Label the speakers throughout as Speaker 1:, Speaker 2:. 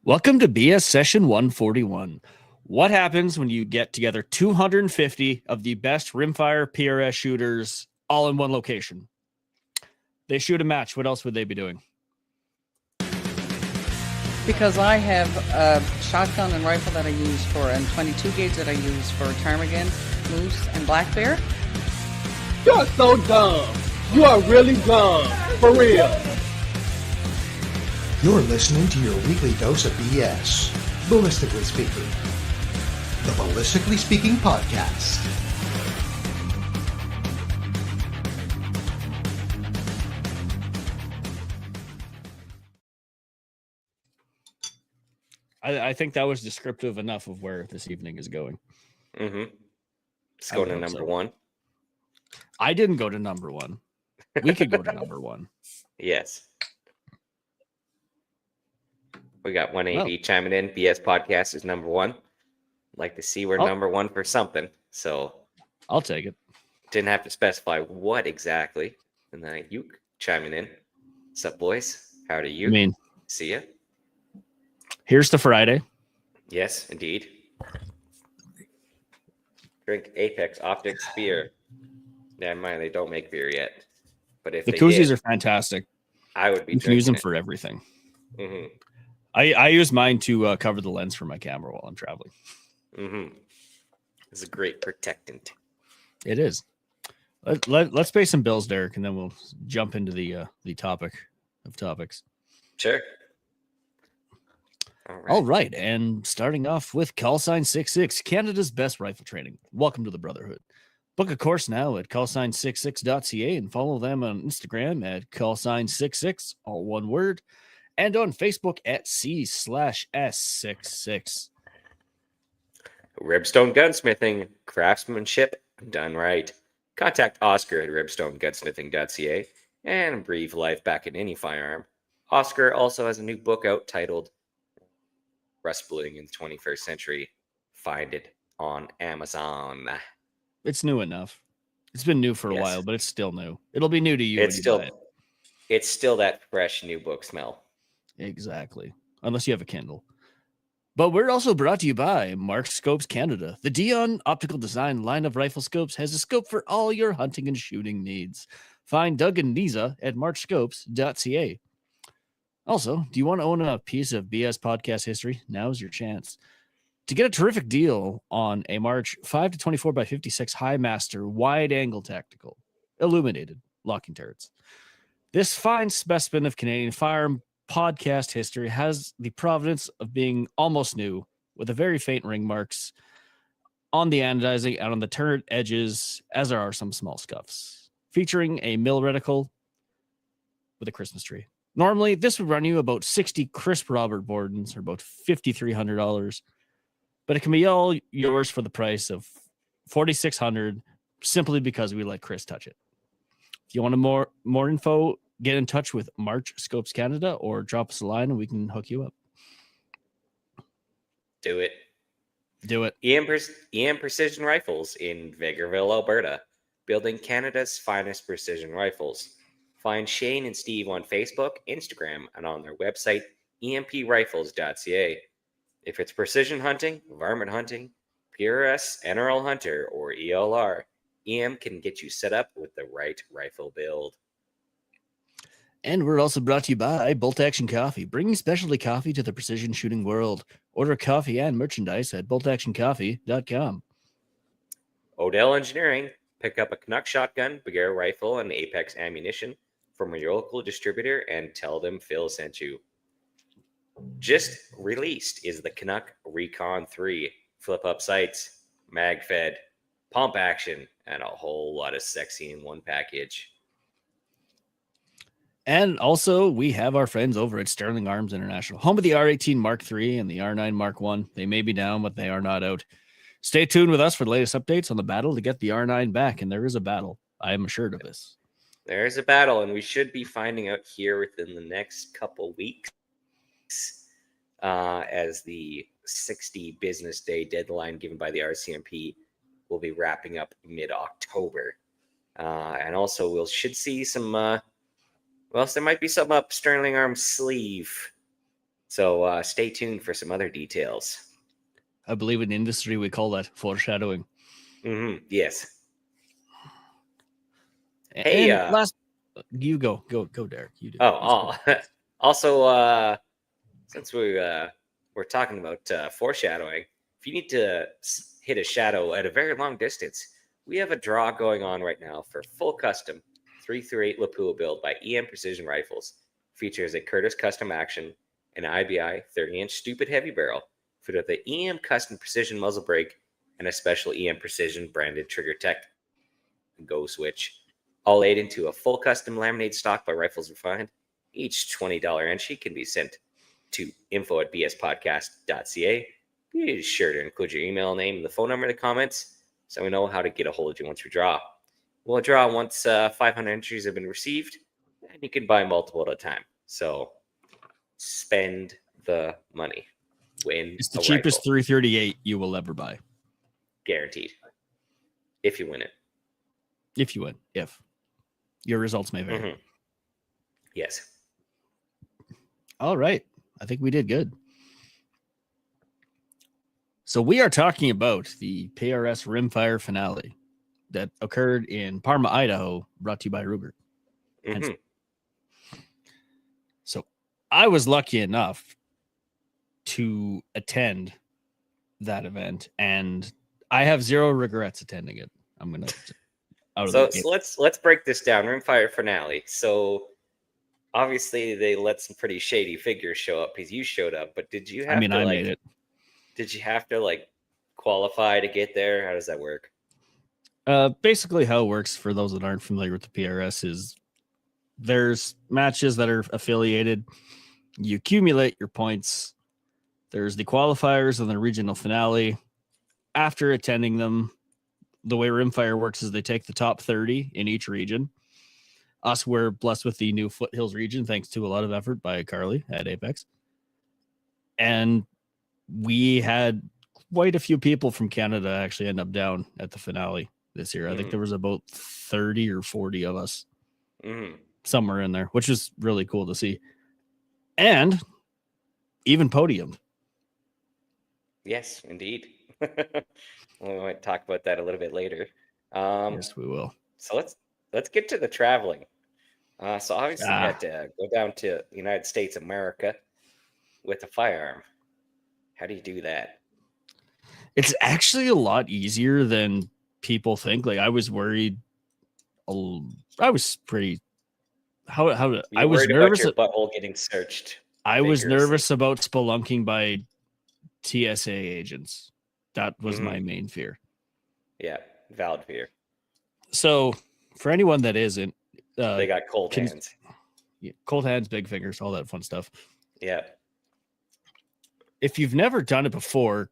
Speaker 1: Welcome to BS Session 141. What happens when you get together 250 of the best rimfire PRS shooters all in one location? They shoot a match. What else would they be doing?
Speaker 2: Because I have a shotgun and rifle that I use for, and 22 gauge that I use for ptarmigan, moose, and black bear.
Speaker 3: You're so dumb. You are really dumb. For real.
Speaker 4: You're listening to your weekly dose of BS, Ballistically Speaking. The Ballistically Speaking Podcast.
Speaker 1: I think that was descriptive enough of where this evening is going.
Speaker 5: Mm-hmm. Let's go to number one.
Speaker 1: I didn't go to number one. We could go to number one.
Speaker 5: Yes. We got 180 chiming in. BS Podcast is number one. Like to see we're number one for something. So
Speaker 1: I'll take it.
Speaker 5: Didn't have to specify what exactly. And then you chiming in. What's up, boys? How do you? See ya.
Speaker 1: Here's to Friday.
Speaker 5: Yes, indeed. Drink Apex Optics beer. Never mind, they don't make beer yet. But if
Speaker 1: the koozies are fantastic.
Speaker 5: I would be.
Speaker 1: You can use them for everything.
Speaker 5: Mm-hmm.
Speaker 1: I use mine to cover the lens for my camera while I'm traveling.
Speaker 5: Mm-hmm. It's a great protectant.
Speaker 1: It is. Let's pay some bills, Derek, and then we'll jump into the topic of topics.
Speaker 5: Sure.
Speaker 1: All right. And starting off with Callsign 66, Canada's best rifle training. Welcome to the Brotherhood. Book a course now at callsign66.ca and follow them on Instagram at callsign66, all one word, and on Facebook at C/S66.
Speaker 5: Ribstone Gunsmithing, craftsmanship done right. Contact Oscar at ribstonegunsmithing.ca and breathe life back in any firearm. Oscar also has a new book out titled Rust Bluing in the 21st Century. Find it on Amazon.
Speaker 1: It's new enough. It's been new for a while, but it's still new. It'll be new to you.
Speaker 5: It's still that fresh new book smell.
Speaker 1: Exactly. Unless you have a Kindle. But we're also brought to you by Mark Scopes Canada. The Dion Optical Design line of rifle scopes has a scope for all your hunting and shooting needs. Find Doug and Niza at markscopes.ca. Also, do you want to own a piece of BS podcast history? Now's your chance. To get a terrific deal on a March 5 to 24 by 56 High Master wide angle tactical, illuminated locking turrets. This fine specimen of Canadian firearm podcast history has the provenance of being almost new, with a very faint ring marks on the anodizing and on the turret edges, as there are some small scuffs. Featuring a mill reticle with a Christmas tree. Normally, this would run you about 60 crisp Robert Bordens, or about $5,300, but it can be all yours for the price of $4,600, simply because we let Chris touch it. If you want more info, get in touch with March Scopes Canada or drop us a line and we can hook you up.
Speaker 5: Do it.
Speaker 1: EM
Speaker 5: Precision Rifles in Vegreville, Alberta, building Canada's finest precision rifles. Find Shane and Steve on Facebook, Instagram, and on their website, emprifles.ca. If it's precision hunting, varmint hunting, PRS, NRL Hunter, or ELR, EM can get you set up with the right rifle build.
Speaker 1: And we're also brought to you by Bolt Action Coffee, bringing specialty coffee to the precision shooting world. Order coffee and merchandise at boltactioncoffee.com.
Speaker 5: Odell Engineering, pick up a Canuck shotgun, Bagheera rifle, and Apex ammunition from your local distributor and tell them Phil sent you. Just released is the Canuck Recon 3. Flip-up sights, mag-fed, pump action, and a whole lot of sexy in one package.
Speaker 1: And also, we have our friends over at Sterling Arms International, home of the R18 Mark III and the R9 Mark I. They may be down, but they are not out. Stay tuned with us for the latest updates on the battle to get the R9 back, and there is a battle. I am assured of this.
Speaker 5: There is a battle, and we should be finding out here within the next couple weeks as the 60 business day deadline given by the RCMP will be wrapping up mid-October. And also, we should see some... there might be something up Sterling Arms sleeve So stay tuned for some other details.
Speaker 1: I believe in industry we call that foreshadowing.
Speaker 5: Yes.
Speaker 1: And
Speaker 5: Hey,
Speaker 1: last, you go, Derek. You do.
Speaker 5: Also, since we're talking about foreshadowing, if you need to hit a shadow at a very long distance, we have a draw going on right now for full custom 338 Lapua build by EM Precision Rifles. Features a Curtis custom action, an IBI 30-inch stupid heavy barrel, fit with the EM custom precision muzzle brake, and a special EM Precision branded trigger tech go switch. All aid into a full custom laminated stock by Rifles Refined. Each $20 entry can be sent to info@bspodcast.ca. Be sure to include your email name and the phone number in the comments so we know how to get a hold of you once we draw. We'll draw once 500 entries have been received, and you can buy multiple at a time. So spend the money. Win.
Speaker 1: It's the cheapest 338 you will ever buy.
Speaker 5: Guaranteed. If you win it.
Speaker 1: If you win. If. Your results may vary.
Speaker 5: Yes.
Speaker 1: All right. I think we did good. So we are talking about the PRS Rimfire finale that occurred in Parma, Idaho, brought to you by Ruger. So I was lucky enough to attend that event, and I have zero regrets attending it. I'm gonna
Speaker 5: so let's break this down. Rimfire finale. So obviously they let some pretty shady figures show up because you showed up, but did you have
Speaker 1: I made it.
Speaker 5: Did you have to qualify to get there? How does that work?
Speaker 1: Basically how it works for those that aren't familiar with the PRS is there's matches that are affiliated. You accumulate your points. There's the qualifiers and the regional finale. After attending them, the way Rimfire works is they take the top 30 in each region. Us, we're blessed with the new Foothills region, thanks to a lot of effort by Carly at Apex. And we had quite a few people from Canada actually end up down at the finale this year. I think there was about 30 or 40 of us somewhere in there, which is really cool to see. And even podium.
Speaker 5: Yes, indeed. We might talk about that a little bit later.
Speaker 1: Yes, we will.
Speaker 5: So let's get to the traveling. So obviously you had to go down to the United States of America with a firearm. How do you do that?
Speaker 1: It's actually a lot easier than people think. I was worried. I was pretty. I was nervous.
Speaker 5: About your butthole getting searched.
Speaker 1: I was nervous about spelunking by TSA agents. That was my main fear.
Speaker 5: Yeah, valid fear.
Speaker 1: So for anyone that isn't,
Speaker 5: they got cold hands.
Speaker 1: Yeah, cold hands, big fingers, all that fun stuff.
Speaker 5: Yeah.
Speaker 1: If you've never done it before,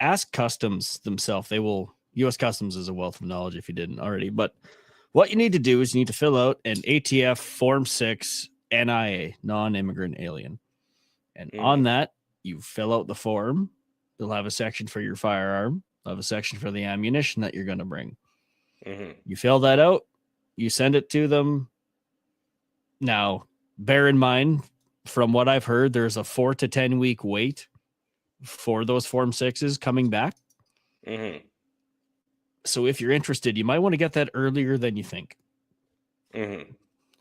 Speaker 1: ask Customs themselves. They will. U.S. Customs is a wealth of knowledge if you didn't already. But what you need to do is you need to fill out an ATF Form 6 NIA, non-immigrant alien. And on that, you fill out the form. You'll have a section for your firearm. You'll have a section for the ammunition that you're going to bring. You fill that out. You send it to them. Now, bear in mind, from what I've heard, there's a 4 to 10 week wait for those Form 6s coming back. So if you're interested, you might want to get that earlier than you think.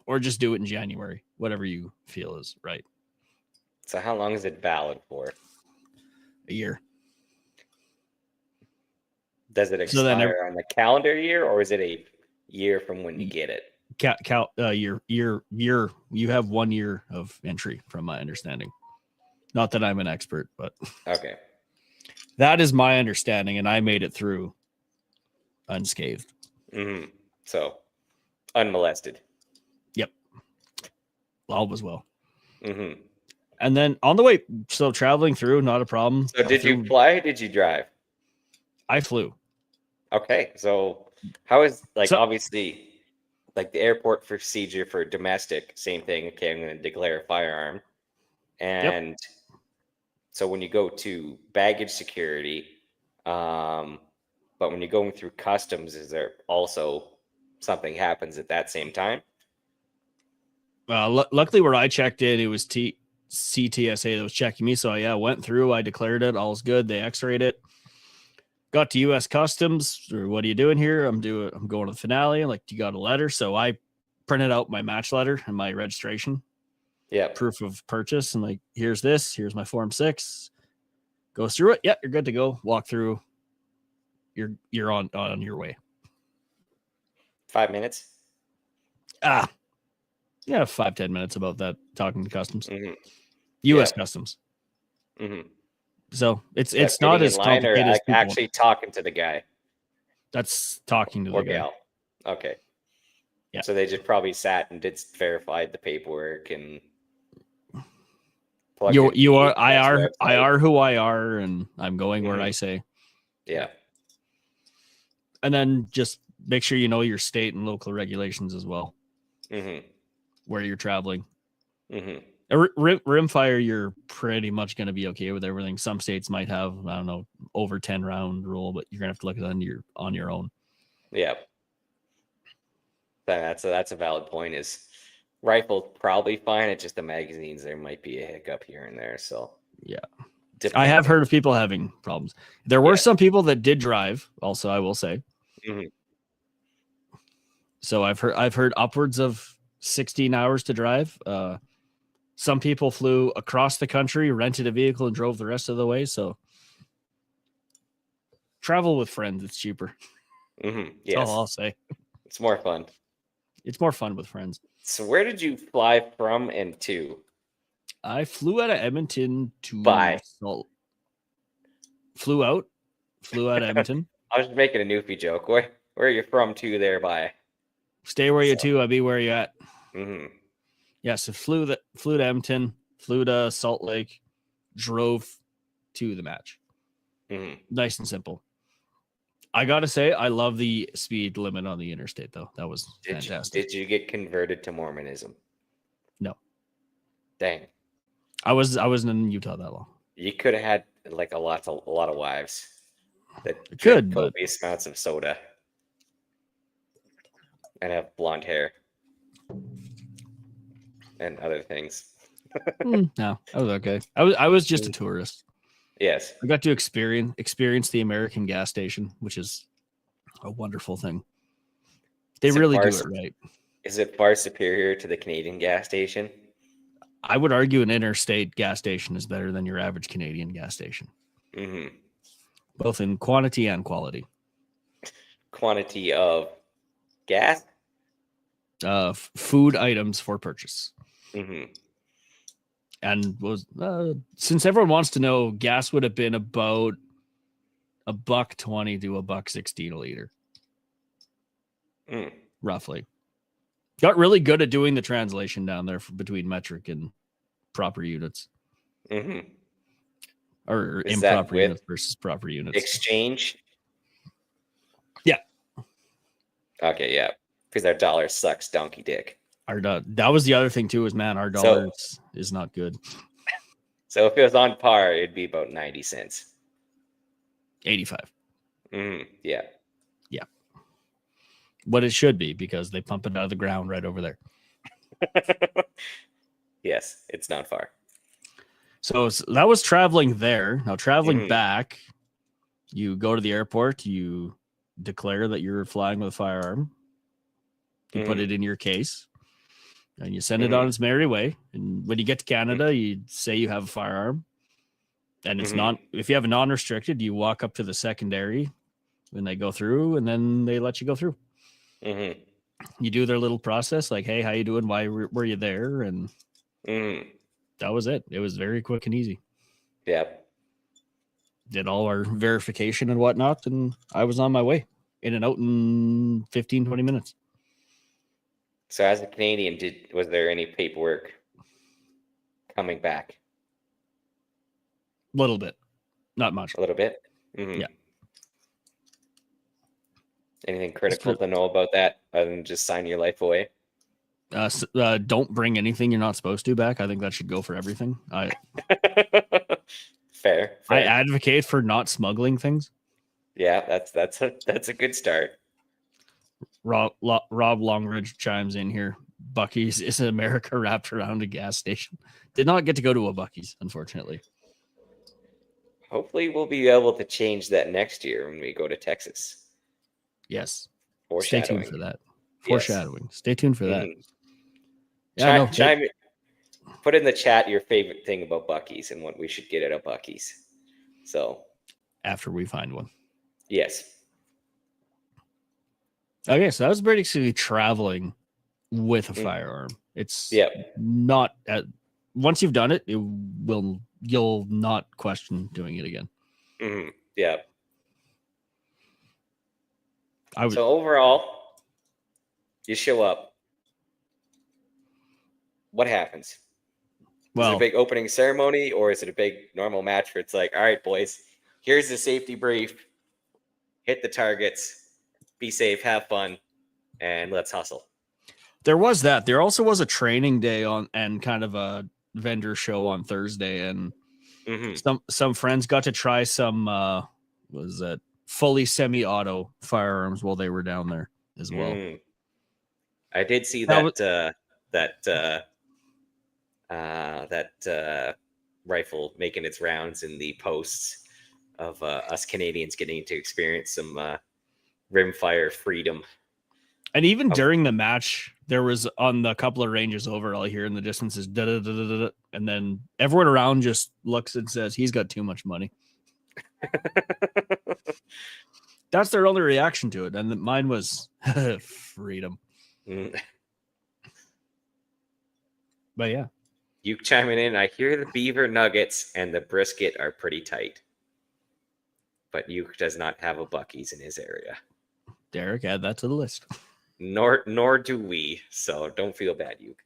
Speaker 1: Or just do it in January, whatever you feel is right.
Speaker 5: So how long is it valid for?
Speaker 1: A year.
Speaker 5: Does it expire on the calendar year, or is it a year from when you get it?
Speaker 1: Year. You have 1 year of entry, from my understanding. Not that I'm an expert, but
Speaker 5: okay,
Speaker 1: that is my understanding, and I made it through unscathed.
Speaker 5: So unmolested.
Speaker 1: Yep. All was well. And then on the way, so traveling through, not a problem.
Speaker 5: So did you fly? Or did you drive?
Speaker 1: I flew.
Speaker 5: Okay, so how is obviously the airport procedure for domestic? Same thing. Okay, I'm going to declare a firearm, and so when you go to baggage security, but when you're going through customs, is there also something happens at that same time?
Speaker 1: Luckily, where I checked in, it was CTSA that was checking me. So I went through, I declared it, all's good. They x-rayed it. Got to US Customs, or what are you doing here? I'm going to the finale. Like, you got a letter? So I printed out my match letter and my registration.
Speaker 5: Yeah.
Speaker 1: Proof of purchase. And like, here's my Form 6. Goes through it. Yeah, you're good to go. Walk through. You're on your way.
Speaker 5: 5 minutes.
Speaker 1: Yeah, 5-10 minutes about that, talking to customs.
Speaker 5: Mm-hmm.
Speaker 1: US Customs.
Speaker 5: Mm-hmm.
Speaker 1: So it's not as complicated as people
Speaker 5: actually talking to the guy.
Speaker 1: That's talking to the guy.
Speaker 5: Gal. Okay.
Speaker 1: Yeah.
Speaker 5: So they just probably sat and did verified the paperwork and
Speaker 1: you are I are who I are, and I'm going where I say.
Speaker 5: Yeah.
Speaker 1: And then just make sure you know your state and local regulations as well.
Speaker 5: Mm-hmm.
Speaker 1: Where you're traveling.
Speaker 5: Mm-hmm.
Speaker 1: Rimfire, you're pretty much going to be okay with everything. Some states might have, I don't know, over 10 round rule, but you're going to have to look at it on your own.
Speaker 5: Yeah. That's a valid point. Is rifle probably fine. It's just the magazines. There might be a hiccup here and there. So
Speaker 1: yeah, I have heard of people having problems. There were some people that did drive. Also, I will say.
Speaker 5: Mm-hmm.
Speaker 1: So I've heard upwards of 16 hours to drive. Some people flew across the country, rented a vehicle, and drove the rest of the way. So travel with friends. It's cheaper.
Speaker 5: Mm-hmm. Yes.
Speaker 1: That's all I'll say.
Speaker 5: It's more fun.
Speaker 1: It's more fun with friends.
Speaker 5: So where did you fly from and to?
Speaker 1: I flew out of Edmonton to Flew out of Edmonton.
Speaker 5: I was just making a Newfie joke. Where are you from to there by?
Speaker 1: Stay where you to, I'll be where you at.
Speaker 5: Mm-hmm.
Speaker 1: Yeah, so flew to Edmonton, flew to Salt Lake, drove to the match.
Speaker 5: Mm-hmm.
Speaker 1: Nice and simple. I gotta say, I love the speed limit on the interstate, though. That was fantastic.
Speaker 5: Did you get converted to Mormonism?
Speaker 1: No.
Speaker 5: Dang.
Speaker 1: I wasn't in Utah that long.
Speaker 5: You could have had like a lot of wives that
Speaker 1: could,
Speaker 5: drink copious amounts of soda and have blonde hair and other things.
Speaker 1: No, I was okay. I was just a tourist.
Speaker 5: Yes.
Speaker 1: I got to experience the American gas station, which is a wonderful thing. They really do it right.
Speaker 5: Is it far superior to the Canadian gas station?
Speaker 1: I would argue an interstate gas station is better than your average Canadian gas station.
Speaker 5: Mm-hmm.
Speaker 1: Both in quantity and quality.
Speaker 5: Quantity of gas?
Speaker 1: Food items for purchase.
Speaker 5: Mm-hmm.
Speaker 1: And was since everyone wants to know, gas would have been about $1.20 to $1.16 a liter, roughly. Got really good at doing the translation down there between metric and proper units, or improper units versus proper units.
Speaker 5: Exchange.
Speaker 1: Yeah.
Speaker 5: Okay. Yeah. Because our dollar sucks donkey dick.
Speaker 1: That was the other thing too, is our dollar is not good.
Speaker 5: So if it was on par, it'd be about 90 cents.
Speaker 1: 85.
Speaker 5: Yeah.
Speaker 1: Yeah. What it should be, because they pump it out of the ground right over there.
Speaker 5: Yes, it's not far.
Speaker 1: So that was traveling there. Now traveling back, you go to the airport, you declare that you're flying with a firearm. You put it in your case. And you send it on its merry way. And when you get to Canada, you say you have a firearm. And it's if you have a non-restricted, you walk up to the secondary when they go through, and then they let you go through. You do their little process, like, hey, how you doing? Why were you there? And that was it. It was very quick and easy.
Speaker 5: Yeah.
Speaker 1: Did all our verification and whatnot, and I was on my way, in and out in 15, 20 minutes.
Speaker 5: So as a Canadian, was there any paperwork coming back?
Speaker 1: A little bit. Not much.
Speaker 5: A little bit?
Speaker 1: Yeah.
Speaker 5: Anything critical to know about that other than just sign your life away?
Speaker 1: Don't bring anything you're not supposed to back. I think that should go for everything.
Speaker 5: Fair.
Speaker 1: I advocate for not smuggling things.
Speaker 5: Yeah, that's a good start.
Speaker 1: Rob Longridge chimes in here. Bucky's is America wrapped around a gas station. Did not get to go to a Bucky's, unfortunately.
Speaker 5: Hopefully, we'll be able to change that next year when we go to Texas.
Speaker 1: Yes. Stay
Speaker 5: Foreshadowing.
Speaker 1: tuned for that.
Speaker 5: Yes.
Speaker 1: Foreshadowing. Stay tuned for that.
Speaker 5: Mhm.
Speaker 1: Yeah, no,
Speaker 5: Put in the chat your favorite thing about Bucky's and what we should get at a Bucky's. So,
Speaker 1: after we find one.
Speaker 5: yes.
Speaker 1: Okay, so that was basically traveling with a firearm. It's not once you've done it, you'll not question doing it again.
Speaker 5: Mm-hmm. Yeah.
Speaker 1: So
Speaker 5: overall, you show up. What happens? Is it a big opening ceremony, or is it a big normal match where it's like, all right, boys, here's the safety brief. Hit the targets. Be safe. Have fun. And let's hustle.
Speaker 1: There was that. There also was a training day and kind of a vendor show on Thursday, and some friends got to try some fully semi-auto firearms while they were down there as well.
Speaker 5: I did see that rifle making its rounds in the posts of us Canadians getting to experience some rimfire freedom.
Speaker 1: And even during the match, there was on the couple of ranges over, all you hear in the distance is da da da da da, and then everyone around just looks and says, "He's got too much money." That's their only reaction to it, and mine was freedom. But yeah,
Speaker 5: you chiming in. I hear the beaver nuggets and the brisket are pretty tight, but Uke does not have a Bucky's in his area.
Speaker 1: Derek, add that to the list.
Speaker 5: Nor do we, so don't feel bad, Uke.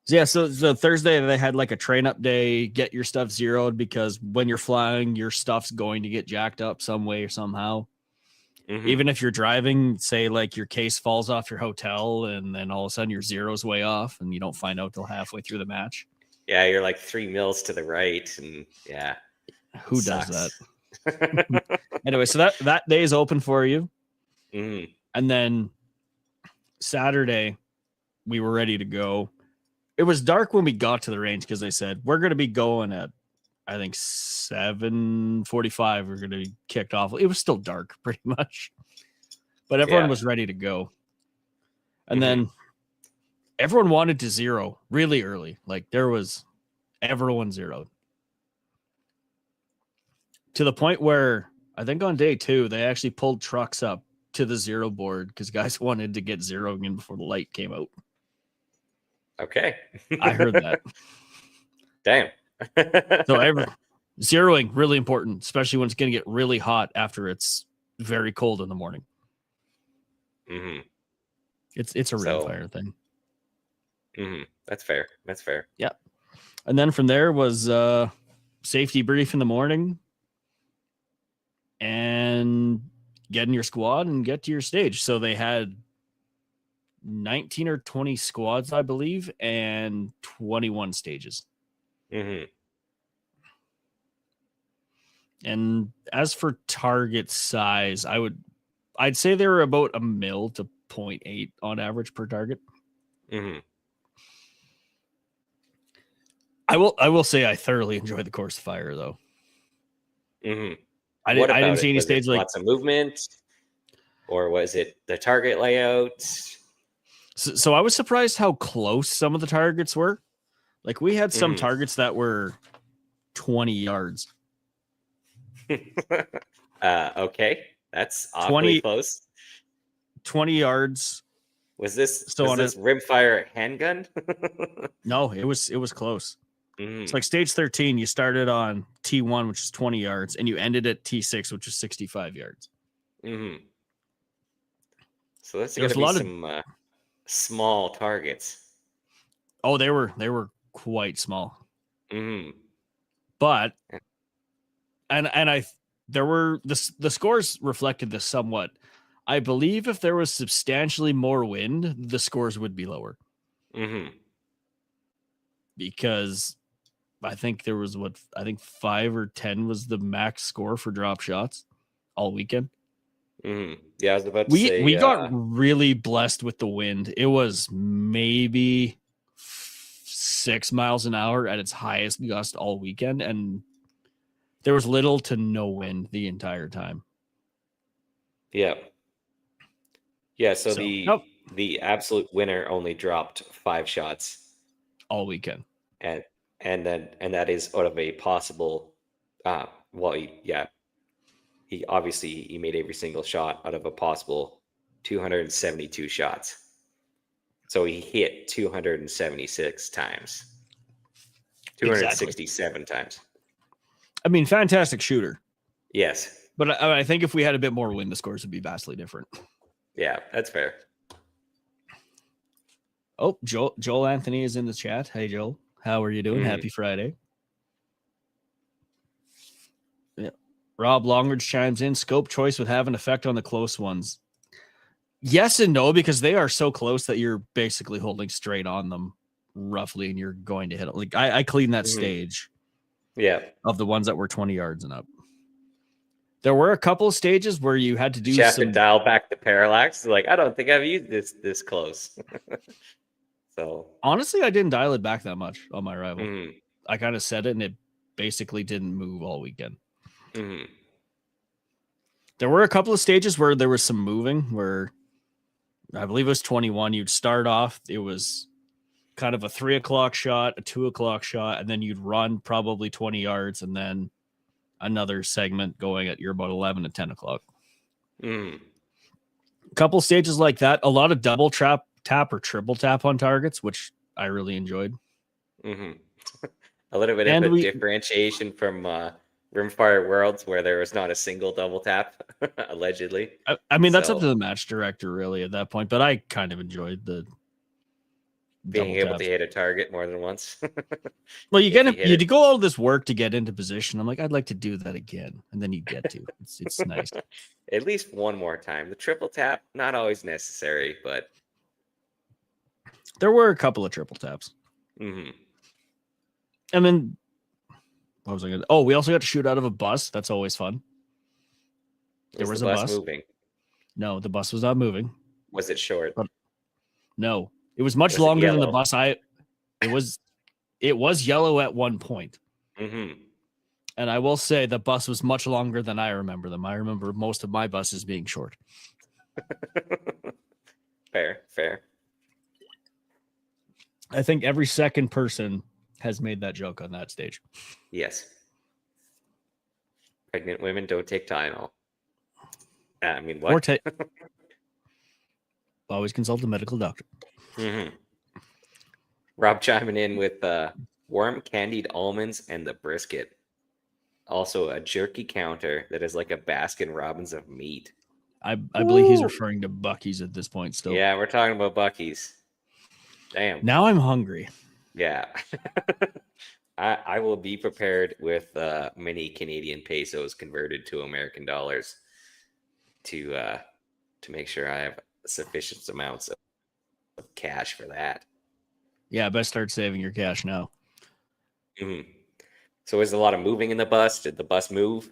Speaker 1: Yeah, so Thursday they had like a train up day, get your stuff zeroed, because when you're flying, your stuff's going to get jacked up some way or somehow. Even if you're driving, say like your case falls off your hotel and then all of a sudden your zero's way off and you don't find out till halfway through the match.
Speaker 5: Yeah, you're like 3 mils to the right, and yeah.
Speaker 1: Who does that? Anyway, so that day is open for you. And then Saturday, we were ready to go. It was dark when we got to the range because they said, we're going to be going at, I think, 7:45. We're going to be kicked off. It was still dark pretty much. But everyone was ready to go. And then everyone wanted to zero really early. Like everyone zeroed. To the point where I think on day 2, they actually pulled trucks up to the zero board because guys wanted to get zeroing in before the light came out.
Speaker 5: Okay.
Speaker 1: I heard that.
Speaker 5: Damn.
Speaker 1: So zeroing, really important, especially when it's going to get really hot after it's very cold in the morning. It's a rimfire thing.
Speaker 5: That's fair. That's fair.
Speaker 1: Yeah. And then from there was safety brief in the morning and get in your squad and get to your stage. So they had 19 or 20 squads, I believe, and 21 stages. And as for target size, I'd say they were about 1 mil to 0.8 on average per target. I will say I thoroughly enjoyed the course of fire though. I didn't see any stage like
Speaker 5: lots of movement, or was it the target layout?
Speaker 1: So I was surprised how close some of the targets were. Like we had some targets that were 20 yards.
Speaker 5: Okay, that's awfully close.
Speaker 1: 20 yards.
Speaker 5: Was this rimfire handgun?
Speaker 1: No, it was close. It's like stage 13. You started on T1, which is 20 yards, and you ended at T6, which is 65 yards.
Speaker 5: So that's going to be some small targets.
Speaker 1: Oh, they were quite small. But there were the scores reflected this somewhat. I believe if there was substantially more wind, the scores would be lower. Because I think there was 5 or 10 was the max score for drop shots all weekend.
Speaker 5: Yeah, I was about to
Speaker 1: We
Speaker 5: say.
Speaker 1: we got really blessed with the wind. It was maybe 6 miles an hour at its highest gust all weekend, and there was little to no wind the entire time.
Speaker 5: Yeah. Yeah. So
Speaker 1: So, nope,
Speaker 5: the absolute winner only dropped 5 shots,
Speaker 1: all weekend.
Speaker 5: and and that is out of a possible. Well, he obviously he made every single shot out of a possible 272 shots. So he hit 276 times.
Speaker 1: Exactly.
Speaker 5: 267 times.
Speaker 1: I mean, fantastic shooter.
Speaker 5: Yes.
Speaker 1: But I think if we had a bit more wind, the scores would be vastly different.
Speaker 5: Yeah, that's fair.
Speaker 1: Oh, Joel Anthony is in the chat. Hey, Joel. How are you doing? Happy Friday. Yeah. Rob Longridge chimes in. Scope choice would have an effect on the close ones. Yes and no, because they are so close that you're basically holding straight on them roughly, and you're going to hit it. Like I cleaned that stage.
Speaker 5: Yeah.
Speaker 1: Of the ones that were 20 yards and up. There were a couple of stages where you had to do
Speaker 5: you have to dial back the parallax. Like, I don't think I've used this close. So
Speaker 1: honestly, I didn't dial it back that much on my rifle. I kind of set it and it basically didn't move all weekend. There were a couple of stages where there was some moving, where I believe it was 21. You'd start off, it was kind of a 3 o'clock shot, a 2 o'clock shot, and then you'd run probably 20 yards, and then another segment going at you're about 11 to 10 o'clock. A couple stages like that, a lot of double tap or triple tap on targets, which I really enjoyed.
Speaker 5: A little bit of a differentiation from Rimfire Worlds, where there was not a single double tap, allegedly.
Speaker 1: I mean, that's up to the match director, really, at that point, but I kind of enjoyed the
Speaker 5: being able to hit a target more than once.
Speaker 1: Well, you go all this work to get into position. I'm like, I'd like to do that again, and then you get to. It's nice.
Speaker 5: At least one more time. The triple tap, not always necessary, but
Speaker 1: there were a couple of triple taps. And then what was I going to? Oh, we also got to shoot out of a bus. That's always fun. There was a bus
Speaker 5: moving.
Speaker 1: No, the bus was not moving.
Speaker 5: Was it short?
Speaker 1: No. It was much longer than the bus. It was yellow at one point. And I will say the bus was much longer than I remember them. I remember most of my buses being short.
Speaker 5: Fair.
Speaker 1: I think every second person has made that joke on that stage.
Speaker 5: Yes. Pregnant women don't take Tylenol. I mean, what?
Speaker 1: Always consult a medical doctor.
Speaker 5: Rob chiming in with warm candied almonds and the brisket. Also a jerky counter that is like a Baskin Robbins of meat.
Speaker 1: I believe he's referring to Buc-ee's at this point still.
Speaker 5: Yeah, we're talking about Buc-ee's. Damn.
Speaker 1: Now I'm hungry.
Speaker 5: Yeah. I will be prepared with many Canadian pesos converted to American dollars to make sure I have sufficient amounts of cash for that.
Speaker 1: Yeah, best start saving your cash now.
Speaker 5: So was a lot of moving in the bus? Did the bus move?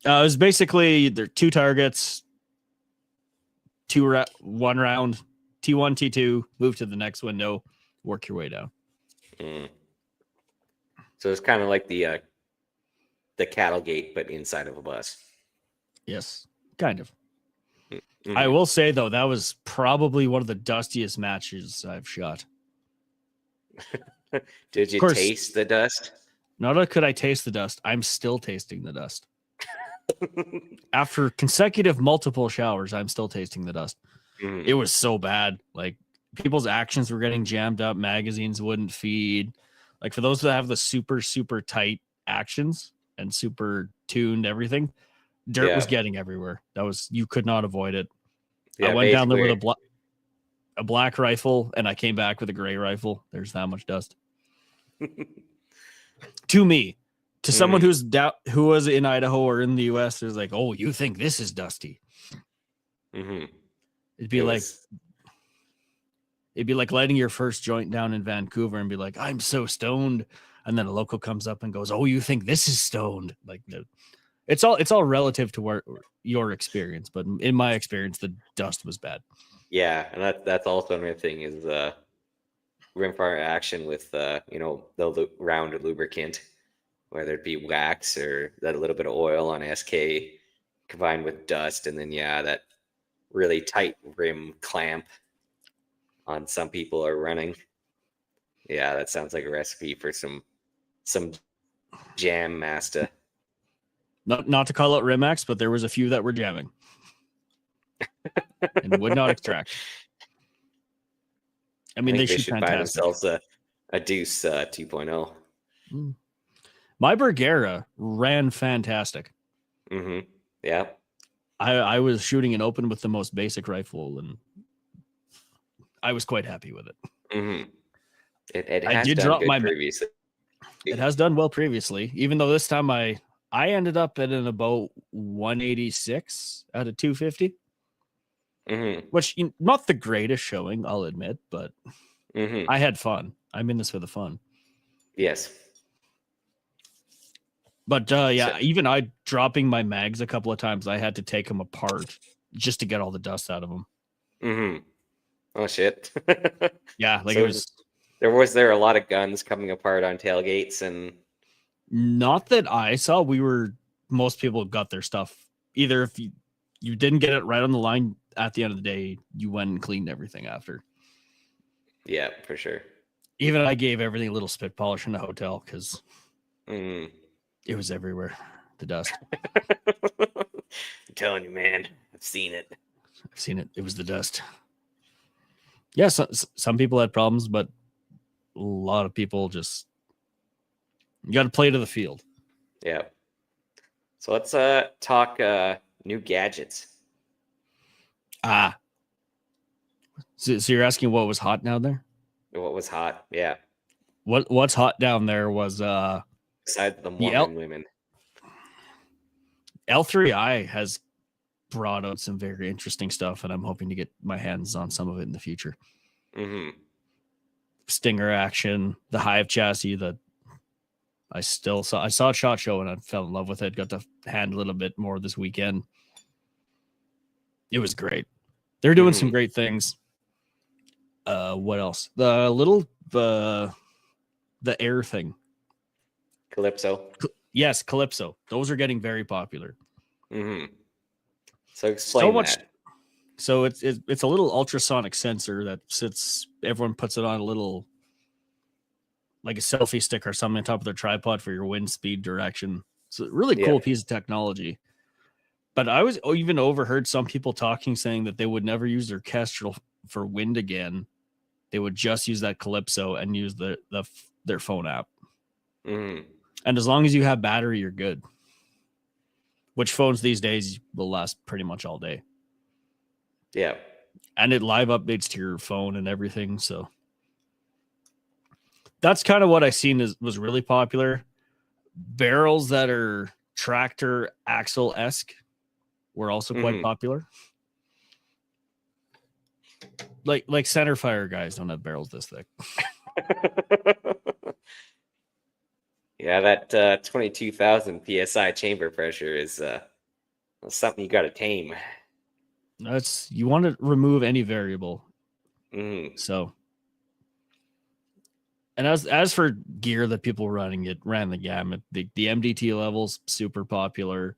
Speaker 1: It was basically there 2 targets, one round, T1, T2, move to the next window, work your way down.
Speaker 5: So it's kind of like the cattle gate, but inside of a bus.
Speaker 1: Yes, kind of. I will say, though, that was probably one of the dustiest matches I've shot.
Speaker 5: Did you taste the dust?
Speaker 1: Not only could I taste the dust, I'm still tasting the dust. After consecutive multiple showers, I'm still tasting the dust. It was so bad. Like, people's actions were getting jammed up. Magazines wouldn't feed. Like, for those that have the super, super tight actions and super tuned everything, dirt was getting everywhere. You could not avoid it. Yeah, I went down there with a black rifle, and I came back with a gray rifle. There's that much dust. To me, to someone who was in Idaho or in the U.S., there's like, oh, you think this is dusty? It'd be like lighting your first joint down in Vancouver and be like, I'm so stoned, and then a local comes up and goes, oh, you think this is stoned? Like, It's all relative to where your experience, but in my experience, the dust was bad.
Speaker 5: Yeah, and that's also another thing is rimfire action with you know, the round lubricant, whether it be wax or that little bit of oil on SK combined with dust, and then that really tight rim clamp on some people are running. Yeah, that sounds like a recipe for some jam master.
Speaker 1: Not to call out Rimax, but there was a few that were jamming and would not extract. I mean, they shoot
Speaker 5: should buy
Speaker 1: fantastic.
Speaker 5: themselves a Deuce 2.0.
Speaker 1: My Bergera ran fantastic.
Speaker 5: Mm-hmm. Yeah.
Speaker 1: I was shooting an open with the most basic rifle, and I was quite happy with it.
Speaker 5: Mm-hmm. It
Speaker 1: I
Speaker 5: has
Speaker 1: did
Speaker 5: done
Speaker 1: drop
Speaker 5: good
Speaker 1: my
Speaker 5: previously.
Speaker 1: It has done well previously, even though this time I ended up at an about 186 out of 250,
Speaker 5: Mm-hmm.
Speaker 1: which not the greatest showing, I'll admit, but
Speaker 5: Mm-hmm.
Speaker 1: I had fun. I'm in this for the fun.
Speaker 5: Yes.
Speaker 1: But
Speaker 5: So-
Speaker 1: even I dropping my mags a couple of times, I had to take them apart just to get all the dust out of them.
Speaker 5: Mm-hmm. Oh shit.
Speaker 1: Yeah, like
Speaker 5: So
Speaker 1: it was
Speaker 5: there a lot of guns coming apart on tailgates and
Speaker 1: not that I saw. Most people got their stuff. Either if you didn't get it right on the line at the end of the day, you went and cleaned everything after.
Speaker 5: yeah, for sure.
Speaker 1: Even I gave everything a little spit polish in the hotel because
Speaker 5: Mm.
Speaker 1: it was everywhere. The dust.
Speaker 5: I'm telling you, man, I've seen it.
Speaker 1: I've seen it. It was the dust. Yeah, some people had problems, but a lot of people just you got to play to the field.
Speaker 5: Yeah. So let's talk new gadgets.
Speaker 1: So you're asking what was hot down there?
Speaker 5: What was hot? Yeah.
Speaker 1: What's hot down there was
Speaker 5: Besides the
Speaker 1: The
Speaker 5: Mormon women.
Speaker 1: L3I has brought out some very interesting stuff, and I'm hoping to get my hands on some of it in the future.
Speaker 5: Mm-hmm.
Speaker 1: Stinger action, the Hive chassis that I saw at SHOT Show and I fell in love with it. Got to handle it a bit more this weekend. It was great. They're doing some great things. What else? The air thing.
Speaker 5: Calypso.
Speaker 1: Yes, Calypso. Those are getting very popular.
Speaker 5: Mm-hmm. So explain that.
Speaker 1: So it's a little ultrasonic sensor that sits. Everyone puts it on a little, like a selfie stick or something on top of their tripod for your wind speed direction. It's a really cool piece of technology. But I was even overheard some people saying that they would never use their Kestrel for wind again. They would just use that Calypso and use their phone app.
Speaker 5: Mm-hmm.
Speaker 1: And as long as you have battery, you're good. Which phones these days will last pretty much all day.
Speaker 5: Yeah.
Speaker 1: And it live updates to your phone and everything. So that's kind of what I seen was really popular. Barrels that are tractor axle-esque were also quite popular. Like centerfire guys don't have barrels this thick.
Speaker 5: Yeah, that 22,000 psi chamber pressure is something you got to tame.
Speaker 1: You want to remove any variable.
Speaker 5: Mm-hmm.
Speaker 1: So, and as for gear that people were running, it ran the gamut. The MDT levels super popular.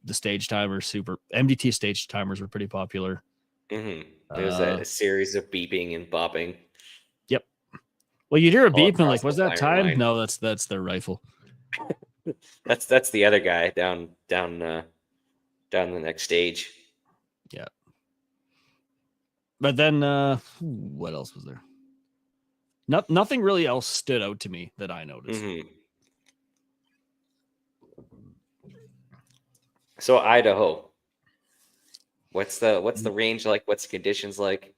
Speaker 1: The stage timers MDT stage timers were pretty popular.
Speaker 5: Mm-hmm. There's a series of beeping and bopping.
Speaker 1: Yep. Well, you'd hear a
Speaker 5: All
Speaker 1: beep and
Speaker 5: across
Speaker 1: like, was
Speaker 5: the
Speaker 1: that
Speaker 5: firing
Speaker 1: time?
Speaker 5: line.
Speaker 1: No, that's their rifle.
Speaker 5: That's the other guy down the next stage.
Speaker 1: Yeah. But then what else was there? Nothing really else stood out to me that I noticed.
Speaker 5: Mm-hmm. So Idaho, what's the range like? What's the conditions like?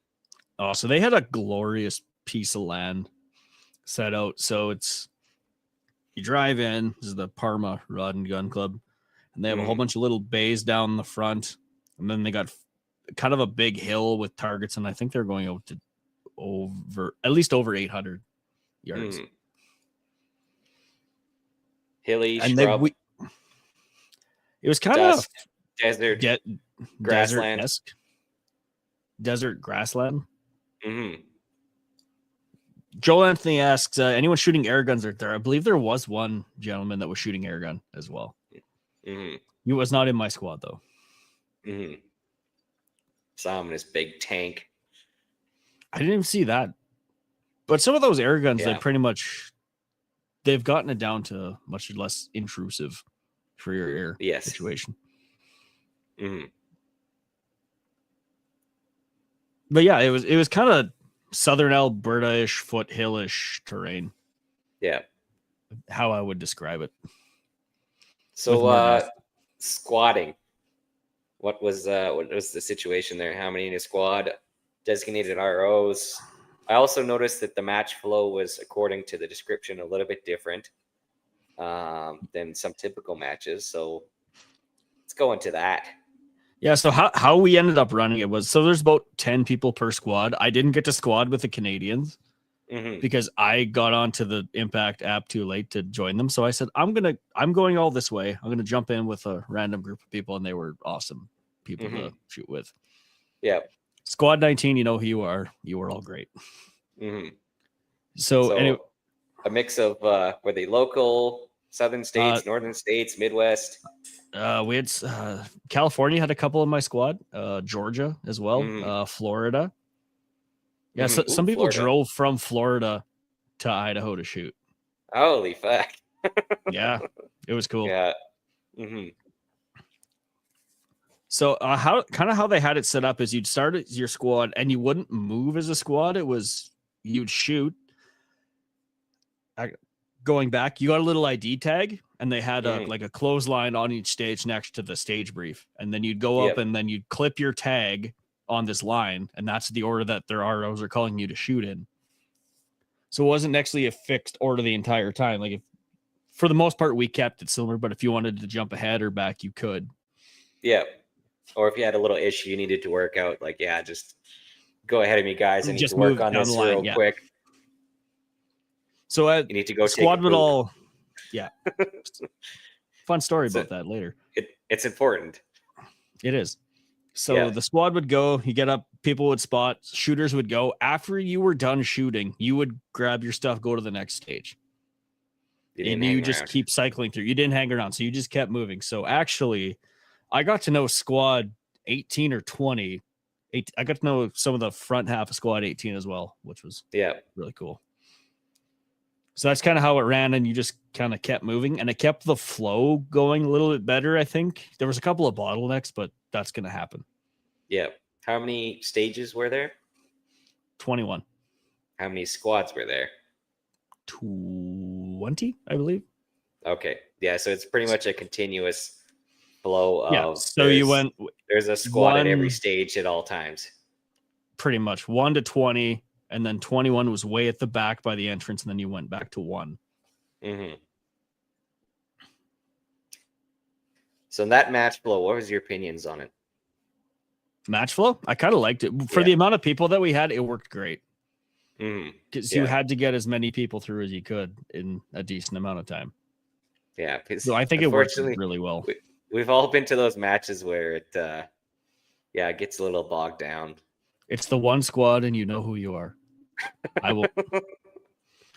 Speaker 1: Oh, so they had a glorious piece of land set out. So you drive in. This is the Parma Rod and Gun Club, and they have a whole bunch of little bays down the front, and then they got kind of a big hill with targets, and I think they're going out to at least over 800 yards.
Speaker 5: Hilly,
Speaker 1: And
Speaker 5: scrub.
Speaker 1: It was kind of
Speaker 5: Dust, desert, grassland.
Speaker 1: Desert grassland.
Speaker 5: Mm-hmm.
Speaker 1: Joel Anthony asks, anyone shooting air guns out there? I believe there was one gentleman that was shooting air gun as well.
Speaker 5: Mm-hmm.
Speaker 1: He was not in my squad, though.
Speaker 5: Mm-hmm. Saw him in his big tank.
Speaker 1: I didn't even see that. But some of those air guns,
Speaker 5: Yeah.
Speaker 1: they've gotten it down to much less intrusive for your air
Speaker 5: Yes.
Speaker 1: situation.
Speaker 5: Mm-hmm.
Speaker 1: But yeah, it was kind of southern Alberta-ish, foothill-ish terrain.
Speaker 5: Yeah.
Speaker 1: How I would describe it.
Speaker 5: So squatting. What was the situation there? How many in a squad? Designated ROs. I also noticed that the match flow was, according to the description, a little bit different than some typical matches. So let's go into that.
Speaker 1: Yeah, so how we ended up running it was, so there's about 10 people per squad. I didn't get to squad with the Canadians because I got onto the Impact app too late to join them. So I said, I'm going all this way. I'm gonna jump in with a random group of people, and they were awesome people to shoot with.
Speaker 5: Yeah.
Speaker 1: Squad 19, you know who you are. You were all great. So anyway,
Speaker 5: a mix of were they local, southern states, northern states, Midwest?
Speaker 1: We had California had a couple in my squad, Georgia as well, Florida. Yeah, so some people
Speaker 5: Florida.
Speaker 1: drove from Florida to Idaho to shoot.
Speaker 5: Holy fuck!
Speaker 1: Yeah, it was cool.
Speaker 5: Yeah.
Speaker 1: So how they had it set up is you'd start as your squad and you wouldn't move as a squad. It was you'd shoot. Going back, you got a little ID tag, and they had like a clothesline on each stage next to the stage brief, and then you'd go up and then you'd clip your tag on this line, and that's the order that their ROs are calling you to shoot in. So it wasn't actually a fixed order the entire time. Like, for the most part, we kept it similar, but if you wanted to jump ahead or back, you could.
Speaker 5: Yeah. Or if you had a little issue you needed to work out, like, yeah, just go ahead of me, guys. I need
Speaker 1: Just
Speaker 5: to work
Speaker 1: move
Speaker 5: on
Speaker 1: down
Speaker 5: this
Speaker 1: the line,
Speaker 5: real quick.
Speaker 1: So
Speaker 5: You need to go take a
Speaker 1: squad would
Speaker 5: poop.
Speaker 1: all, yeah. Fun story about that later.
Speaker 5: It's important.
Speaker 1: It is. So the squad would go, you get up, people would spot, shooters would go. After you were done shooting, you would grab your stuff, go to the next stage. And you just keep cycling through. You didn't hang around, so you just kept moving. So actually, I got to know squad 18 or 20. I got to know some of the front half of squad 18 as well, which was really cool. So that's kind of how it ran, and you just kind of kept moving, and it kept the flow going a little bit better, I think. There was a couple of bottlenecks, but that's going to happen.
Speaker 5: Yeah. How many stages were there?
Speaker 1: 21.
Speaker 5: How many squads were there?
Speaker 1: 20, I believe.
Speaker 5: Okay. Yeah, so it's pretty much a continuous flow of...
Speaker 1: Yeah, so you went...
Speaker 5: There's a squad at every stage at all times.
Speaker 1: Pretty much. 1 to 20, and then 21 was way at the back by the entrance, and then you went back to 1.
Speaker 5: So in that match flow, what was your opinions on it?
Speaker 1: Match flow? I kind of liked it. For the amount of people that we had, it worked great. Because you had to get as many people through as you could in a decent amount of time.
Speaker 5: Yeah.
Speaker 1: So I think it worked really well.
Speaker 5: We've all been to those matches where it gets a little bogged down.
Speaker 1: It's the one squad, and you know who you are. I will.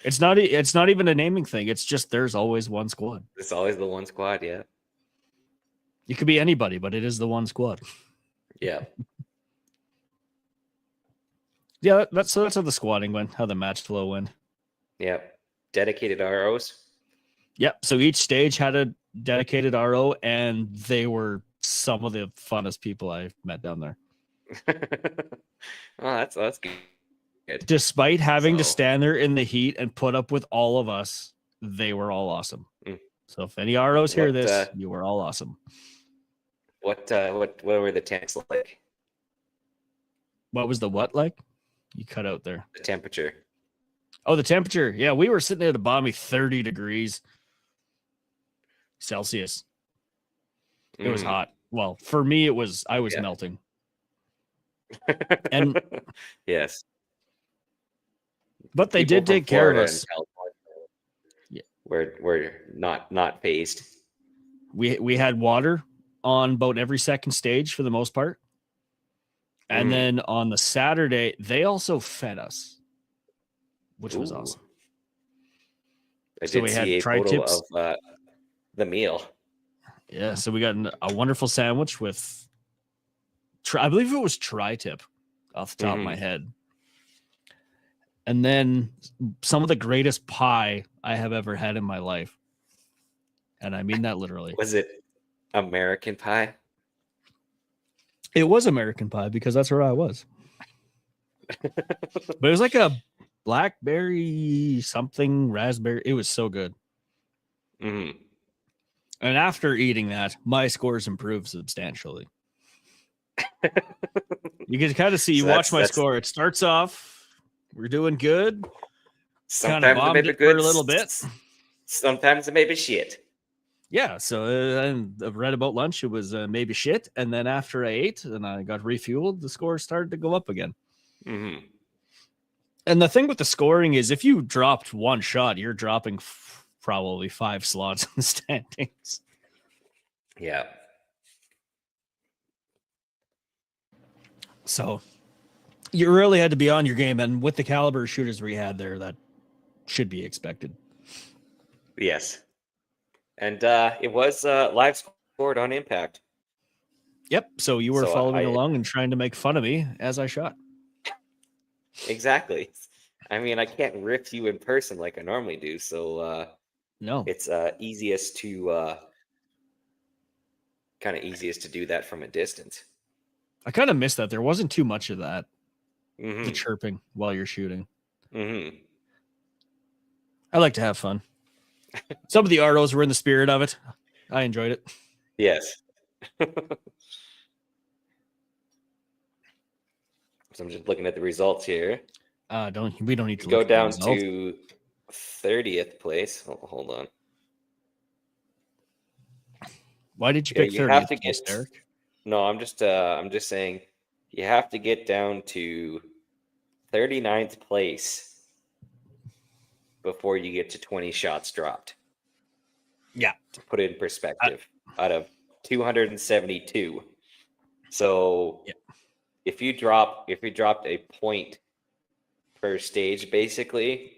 Speaker 1: It's not even a naming thing. It's just there's always one squad.
Speaker 5: It's always the one squad, yeah.
Speaker 1: You could be anybody, but it is the one squad.
Speaker 5: Yeah.
Speaker 1: Yeah, that's how the squatting went, how the match flow went.
Speaker 5: Yeah. Dedicated ROs. Yep.
Speaker 1: So each stage had a dedicated RO, and they were some of the funnest people I've met down there.
Speaker 5: Oh, that's good.
Speaker 1: Despite having to stand there in the heat and put up with all of us, they were all awesome. So if any ROs hear this, you were all awesome.
Speaker 5: What were the temps like?
Speaker 1: What was the what like? You cut out there.
Speaker 5: The temperature.
Speaker 1: Oh, the temperature. Yeah, we were sitting at a balmy 30 degrees Celsius. It was hot. Well, for me, I was melting. And
Speaker 5: yes.
Speaker 1: But they did take care of us.
Speaker 5: Yeah. We're not phased.
Speaker 1: We had water on about every second stage for the most part. And then on the Saturday, they also fed us, which was awesome.
Speaker 5: I
Speaker 1: So
Speaker 5: did
Speaker 1: we
Speaker 5: see
Speaker 1: had
Speaker 5: a photo
Speaker 1: tri-tips.
Speaker 5: of the meal.
Speaker 1: Yeah, so we got a wonderful sandwich with, I believe it was tri-tip off the top of my head. And then some of the greatest pie I have ever had in my life. And I mean that literally.
Speaker 5: Was it American pie?
Speaker 1: It was American pie because that's where I was. But it was like a blackberry something, raspberry. It was so good.
Speaker 5: Mm-hmm.
Speaker 1: And after eating that, my scores improved substantially. You can kind of see, you
Speaker 5: So
Speaker 1: watch my
Speaker 5: that's
Speaker 1: score. It starts off, we're doing good. Kind of
Speaker 5: sometimes it may
Speaker 1: bombed
Speaker 5: be
Speaker 1: it
Speaker 5: good
Speaker 1: for a little bit.
Speaker 5: Sometimes it may be shit.
Speaker 1: Yeah, so right about lunch, it was maybe shit. And then after I ate and I got refueled, the score started to go up again.
Speaker 5: Mm-hmm.
Speaker 1: And the thing with the scoring is if you dropped one shot, you're dropping probably 5 slots in the standings.
Speaker 5: Yeah.
Speaker 1: So you really had to be on your game. And with the caliber of shooters we had there, that should be expected.
Speaker 5: Yes. And it was live scored on Impact.
Speaker 1: Yep. So you were
Speaker 5: So
Speaker 1: following along and trying to make fun of me as I shot.
Speaker 5: Exactly. I mean, I can't rip you in person like I normally do. So
Speaker 1: No.
Speaker 5: it's easiest to do that from a distance.
Speaker 1: I kind of missed that. There wasn't too much of that.
Speaker 5: Mm-hmm.
Speaker 1: The chirping while you're shooting.
Speaker 5: Mm-hmm.
Speaker 1: I like to have fun. Some of the ROs were in the spirit of it. I enjoyed it.
Speaker 5: Yes. So I'm just looking at the results here.
Speaker 1: We don't need to
Speaker 5: Go
Speaker 1: look at the
Speaker 5: down
Speaker 1: results.
Speaker 5: to 30th place. Hold on.
Speaker 1: Why did you
Speaker 5: Yeah,
Speaker 1: pick
Speaker 5: you
Speaker 1: 30th
Speaker 5: have to
Speaker 1: place,
Speaker 5: get.
Speaker 1: Derek?
Speaker 5: No, I'm just saying you have to get down to 39th place before you get to 20 shots dropped.
Speaker 1: Yeah.
Speaker 5: To put it in perspective, out of 272. So if you dropped a point per stage, basically,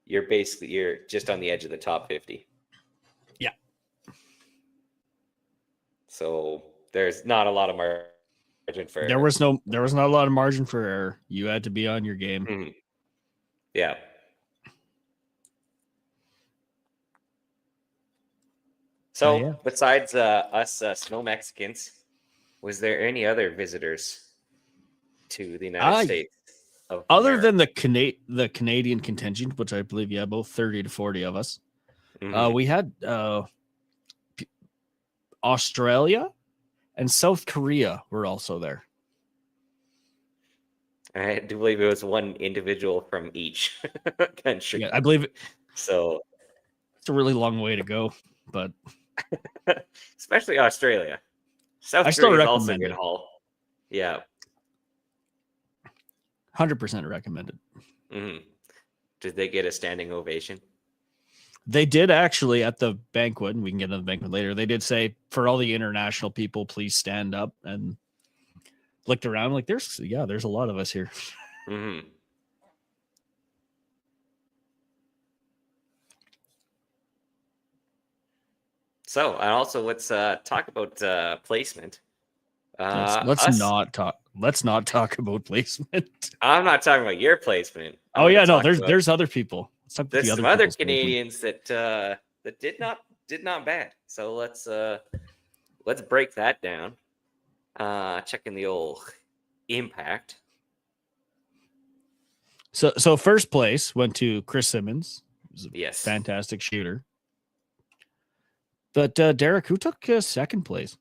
Speaker 5: you're just on the edge of the top 50.
Speaker 1: Yeah.
Speaker 5: So there's not a lot of margin for
Speaker 1: There was not a lot of margin for error. You had to be on your game.
Speaker 5: Mm-hmm. Yeah. So besides us snow Mexicans, was there any other visitors to the United States?
Speaker 1: Other than the Canadian contingent, which I believe, both 30 to 40 of us, we had Australia and South Korea were also there.
Speaker 5: I do believe it was one individual from each country.
Speaker 1: Yeah, I believe it.
Speaker 5: So
Speaker 1: it's a really long way to go, but
Speaker 5: especially Australia. South
Speaker 1: still
Speaker 5: Korea is also a
Speaker 1: recommend
Speaker 5: good
Speaker 1: it.
Speaker 5: haul. Yeah.
Speaker 1: 100% recommended.
Speaker 5: Mm-hmm. Did they get a standing ovation?
Speaker 1: They did actually at the banquet, and we can get into the banquet later. They did say, for all the international people, please stand up, and looked around like there's a lot of us here.
Speaker 5: Mm-hmm. So, and also let's talk about placement.
Speaker 1: Let's not talk about placement.
Speaker 5: I'm not talking about your placement.
Speaker 1: There's other people. Let's talk about
Speaker 5: there's
Speaker 1: the
Speaker 5: some other Canadians that did not bad. So let's break that down. Checking the old impact.
Speaker 1: So first place went to Chris Simmons. He was a fantastic shooter. But Derek, who took second place?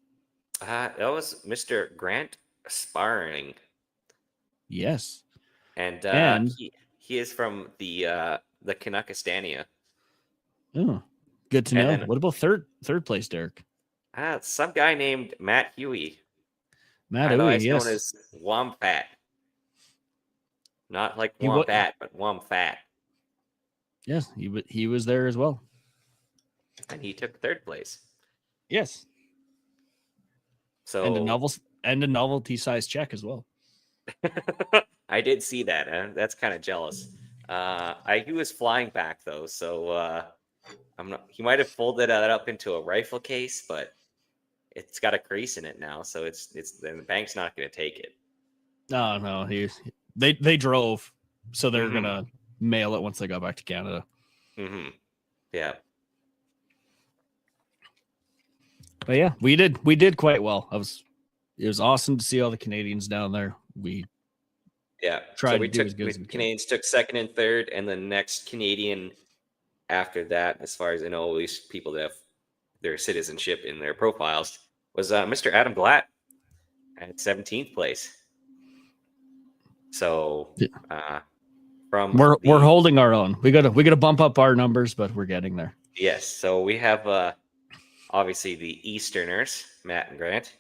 Speaker 5: That was Mr. Grant Sparring.
Speaker 1: Yes,
Speaker 5: and he is from the Canuckistania.
Speaker 1: Oh, good to know. What about third place, Derek?
Speaker 5: Some guy named Matt Huey.
Speaker 1: Matt Huey, yes.
Speaker 5: Known as Womfat. Not like Wombat, but Womfat.
Speaker 1: Yes, he was there as well.
Speaker 5: And he took third place.
Speaker 1: Yes.
Speaker 5: So
Speaker 1: and a novelty size check as well.
Speaker 5: I did see that. That's kind of jealous. He was flying back though, so I'm not. He might have folded that up into a rifle case, but it's got a crease in it now, so it's then the bank's not going to take it.
Speaker 1: No, they drove, so they're gonna mail it once they got back to Canada.
Speaker 5: Yeah.
Speaker 1: But yeah, we did quite well. It was awesome to see all the Canadians down there. We tried to do as good as we can.
Speaker 5: Canadians took second and third, and the next Canadian after that, as far as I know, at least people that have their citizenship in their profiles, was Mr. Adam Glatt at 17th place. So
Speaker 1: we're holding our own. We gotta bump up our numbers, but we're getting there.
Speaker 5: Yes. So we have obviously the Easterners, Matt and Grant,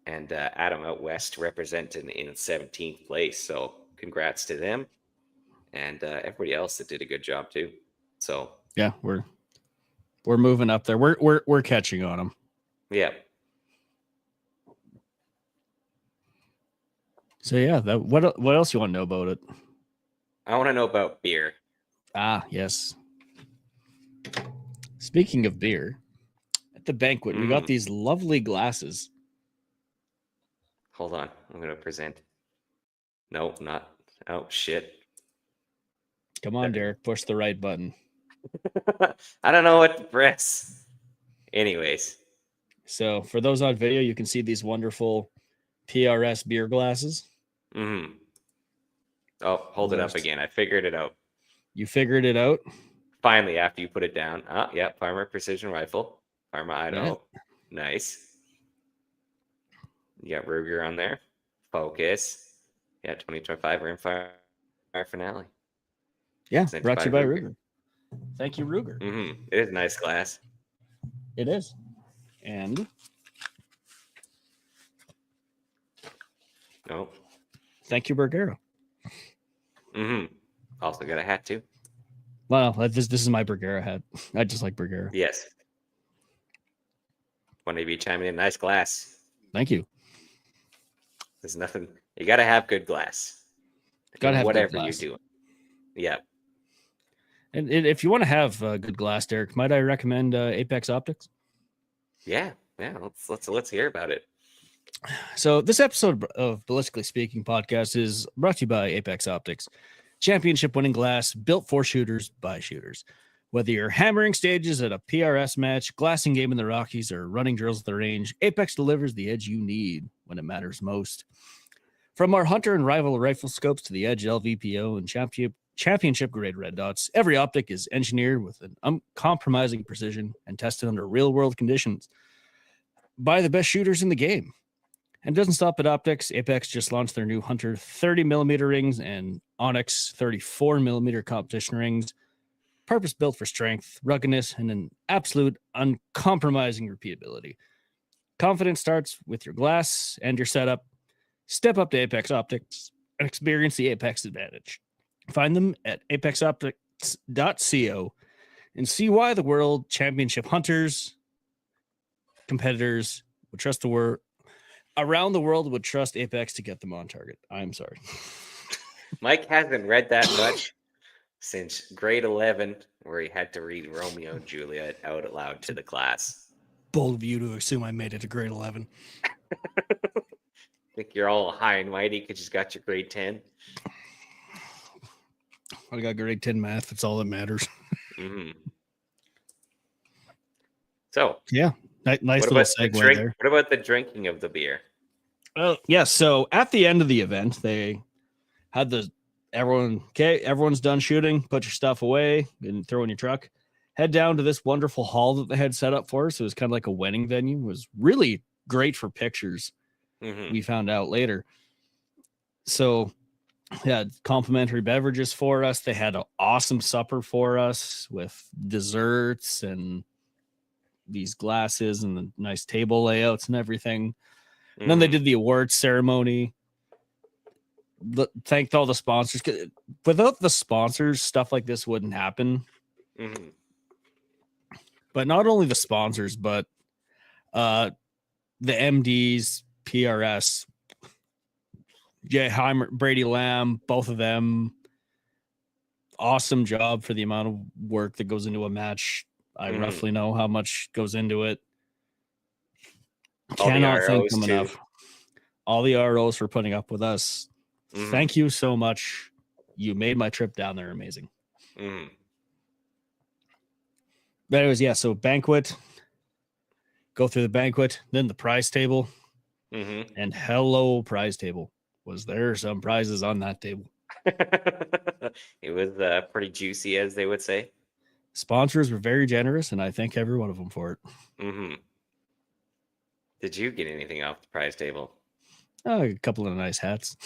Speaker 5: and Adam out west representing in 17th place. So congrats to them and everybody else that did a good job too. So
Speaker 1: yeah, we're moving up there. We're catching on them.
Speaker 5: Yeah.
Speaker 1: So yeah, what else you want to know about it?
Speaker 5: I want to know about beer.
Speaker 1: Ah, yes. Speaking of beer, at the banquet, we got these lovely glasses.
Speaker 5: Hold on. I'm going to present. No, not. Oh, shit.
Speaker 1: Come on, Derek. Push the right button.
Speaker 5: I don't know what to press. Anyways.
Speaker 1: So for those on video, you can see these wonderful PRS beer glasses.
Speaker 5: Oh, hold it up again. I figured it out.
Speaker 1: You figured it out?
Speaker 5: Finally, after you put it down. Oh, yeah. Farmer Precision Rifle. Farmer Idaho. Yeah. Nice. You got Ruger on there. Focus. Yeah, 2025 Rimfire finale.
Speaker 1: Yeah, brought to you by Ruger. Thank you, Ruger.
Speaker 5: It is a nice glass.
Speaker 1: It is. And
Speaker 5: no.
Speaker 1: Thank you, Bergera.
Speaker 5: Also got a hat too.
Speaker 1: Well, this is my Bergera hat. I just like Bergera.
Speaker 5: Yes. One of you chiming in. Nice glass.
Speaker 1: Thank you.
Speaker 5: There's nothing. You got to have good glass.
Speaker 1: Got to have
Speaker 5: whatever
Speaker 1: good glass.
Speaker 5: you do. Yeah.
Speaker 1: And if you want to have good glass, Derek, might I recommend Apex Optics?
Speaker 5: Yeah. Let's hear about it.
Speaker 1: So this episode of Ballistically Speaking podcast is brought to you by Apex Optics, championship-winning glass built for shooters by shooters. Whether you're hammering stages at a PRS match, glassing game in the Rockies, or running drills at the range, Apex delivers the edge you need when it matters most. From our hunter and rival rifle scopes to the Edge LVPO and championship-grade red dots, every optic is engineered with an uncompromising precision and tested under real-world conditions by the best shooters in the game. And it doesn't stop at optics. Apex just launched their new Hunter 30mm rings and Onyx 34mm competition rings, purpose-built for strength, ruggedness, and an absolute uncompromising repeatability. Confidence starts with your glass and your setup. Step up to Apex Optics and experience the Apex advantage. Find them at apexoptics.co and see why the World Championship hunters, competitors would trust the word around the world would trust Apex to get them on target. I'm sorry.
Speaker 5: Mike hasn't read that much since grade 11, where he had to read Romeo and Juliet out loud to the class.
Speaker 1: Bold of you to assume I made it to grade 11.
Speaker 5: Think you're all high and mighty because you got your grade 10.
Speaker 1: I got grade 10 math. That's all that matters.
Speaker 5: So
Speaker 1: yeah, nice little segue there.
Speaker 5: What about the drinking of the beer?
Speaker 1: Well, yeah. So at the end of the event, they had everyone's done shooting. Put your stuff away and throw in your truck. Head down to this wonderful hall that they had set up for us. It was kind of like a wedding venue. It was really great for pictures. We found out later. So they had complimentary beverages for us. They had an awesome supper for us with desserts and these glasses and the nice table layouts and everything. And then they did the awards ceremony. Thanked all the sponsors. Without the sponsors, stuff like this wouldn't happen. But not only the sponsors, but the MDs, PRS, Jay Heimer, Brady Lamb, both of them. Awesome job for the amount of work that goes into a match. I roughly know how much goes into it.
Speaker 5: All the
Speaker 1: Cannot thank
Speaker 5: ROs
Speaker 1: them
Speaker 5: too.
Speaker 1: enough. All the ROs for putting up with us. Thank you so much. You made my trip down there amazing. But anyways, yeah, so banquet. Go through the banquet, then the prize table. And hello, prize table. Was there some prizes on that table?
Speaker 5: It was pretty juicy, as they would say.
Speaker 1: Sponsors were very generous, and I thank every one of them for it.
Speaker 5: Did you get anything off the prize table?
Speaker 1: A couple of nice hats.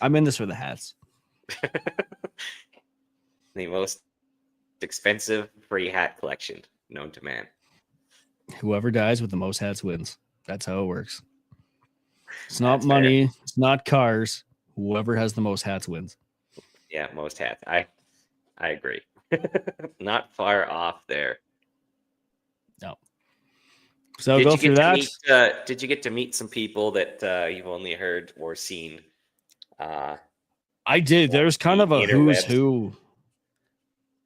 Speaker 1: I'm in this for the hats.
Speaker 5: The most expensive free hat collection known to man.
Speaker 1: Whoever dies with the most hats wins. That's how it works. It's not money. Fair. It's not cars. Whoever has the most hats wins.
Speaker 5: Yeah, most hats. I agree. Not far off there.
Speaker 1: No. So go through that.
Speaker 5: Did you get to meet some people that you've only heard or seen?
Speaker 1: I did. There's kind of a who's who.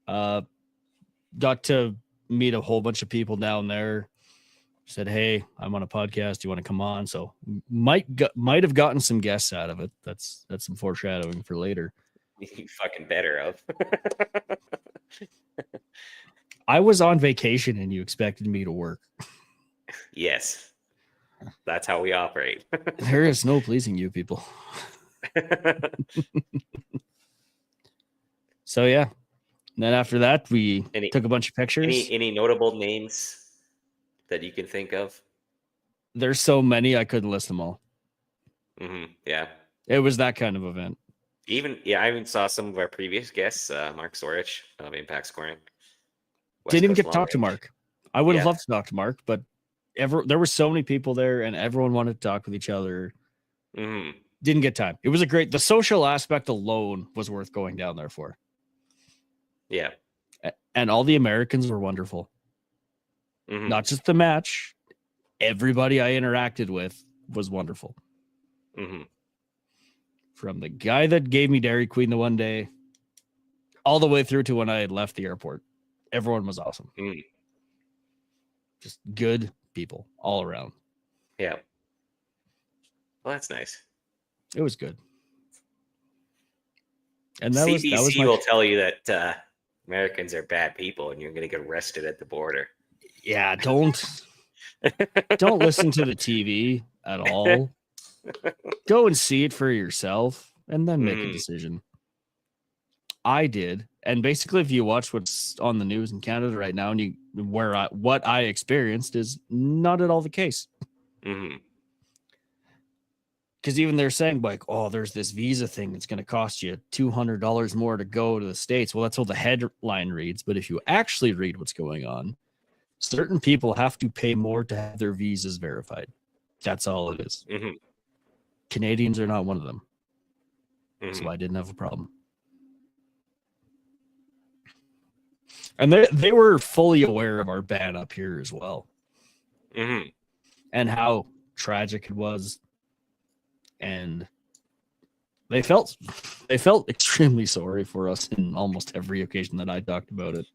Speaker 1: Got to meet a whole bunch of people down there. Said, hey, I'm on a podcast. Do you want to come on? So might have gotten some guests out of it. That's some foreshadowing for later.
Speaker 5: You fucking better of.
Speaker 1: I was on vacation and you expected me to work.
Speaker 5: Yes. That's how we operate.
Speaker 1: There is no pleasing you people. So yeah. And then after that, we took a bunch of pictures.
Speaker 5: Any notable names that you can think of?
Speaker 1: There's so many, I couldn't list them all.
Speaker 5: Yeah.
Speaker 1: It was that kind of event.
Speaker 5: I even saw some of our previous guests, Mark Sorich of Impact Scoring.
Speaker 1: Didn't even get to talk to Mark. I would have loved to talk to Mark, but there were so many people there and everyone wanted to talk with each other. Didn't get time. It was the social aspect alone was worth going down there for.
Speaker 5: Yeah.
Speaker 1: And all the Americans were wonderful. Not just the match. Everybody I interacted with was wonderful. From the guy that gave me Dairy Queen the one day, all the way through to when I had left the airport. Everyone was awesome. Just good people all around.
Speaker 5: Yeah. Well, that's nice.
Speaker 1: It was good. And
Speaker 5: CBC will tell you that Americans are bad people and you're going to get arrested at the border.
Speaker 1: Yeah, don't listen to the TV at all. Go and see it for yourself and then make a decision. I did. And basically, if you watch what's on the news in Canada right now and what I experienced is not at all the case. Because even they're saying like, oh, there's this visa thing that's going to cost you $200 more to go to the States. Well, that's what the headline reads. But if you actually read what's going on, certain people have to pay more to have their visas verified. That's all it is. Canadians are not one of them. So I didn't have a problem. And they were fully aware of our ban up here as well. And how tragic it was. And they felt extremely sorry for us in almost every occasion that I talked about it.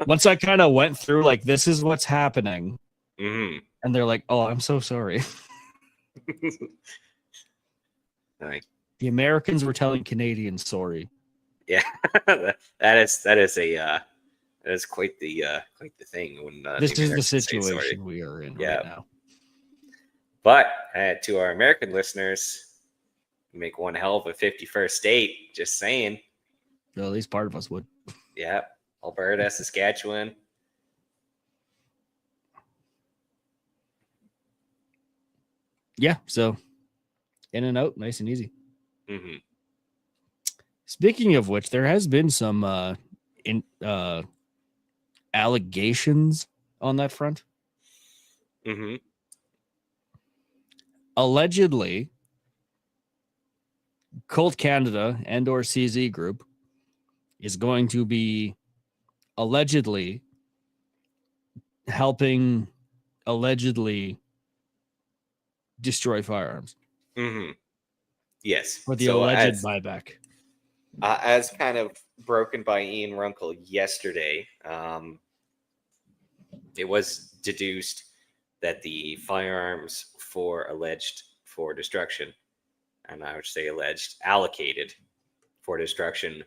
Speaker 1: Once I kind of went through like, this is what's happening. And they're like, oh, I'm so sorry.
Speaker 5: Nice.
Speaker 1: The Americans were telling Canadians sorry.
Speaker 5: Yeah, that is quite the thing. When
Speaker 1: this is the situation we are in right now.
Speaker 5: But to our American listeners, make one hell of a 51st state. Just saying.
Speaker 1: Well, at least part of us would.
Speaker 5: Yeah, Alberta, Saskatchewan.
Speaker 1: Yeah, so in and out, nice and easy. Speaking of which, there has been some allegations on that front. Allegedly, Colt Canada and or CZ Group is going to be allegedly helping allegedly destroy firearms
Speaker 5: Mm-hmm. Yes.
Speaker 1: or the
Speaker 5: So
Speaker 1: alleged buyback.
Speaker 5: as kind of broken by Ian Runkle yesterday, it was deduced that the firearms alleged for destruction, and I would say alleged allocated for destruction,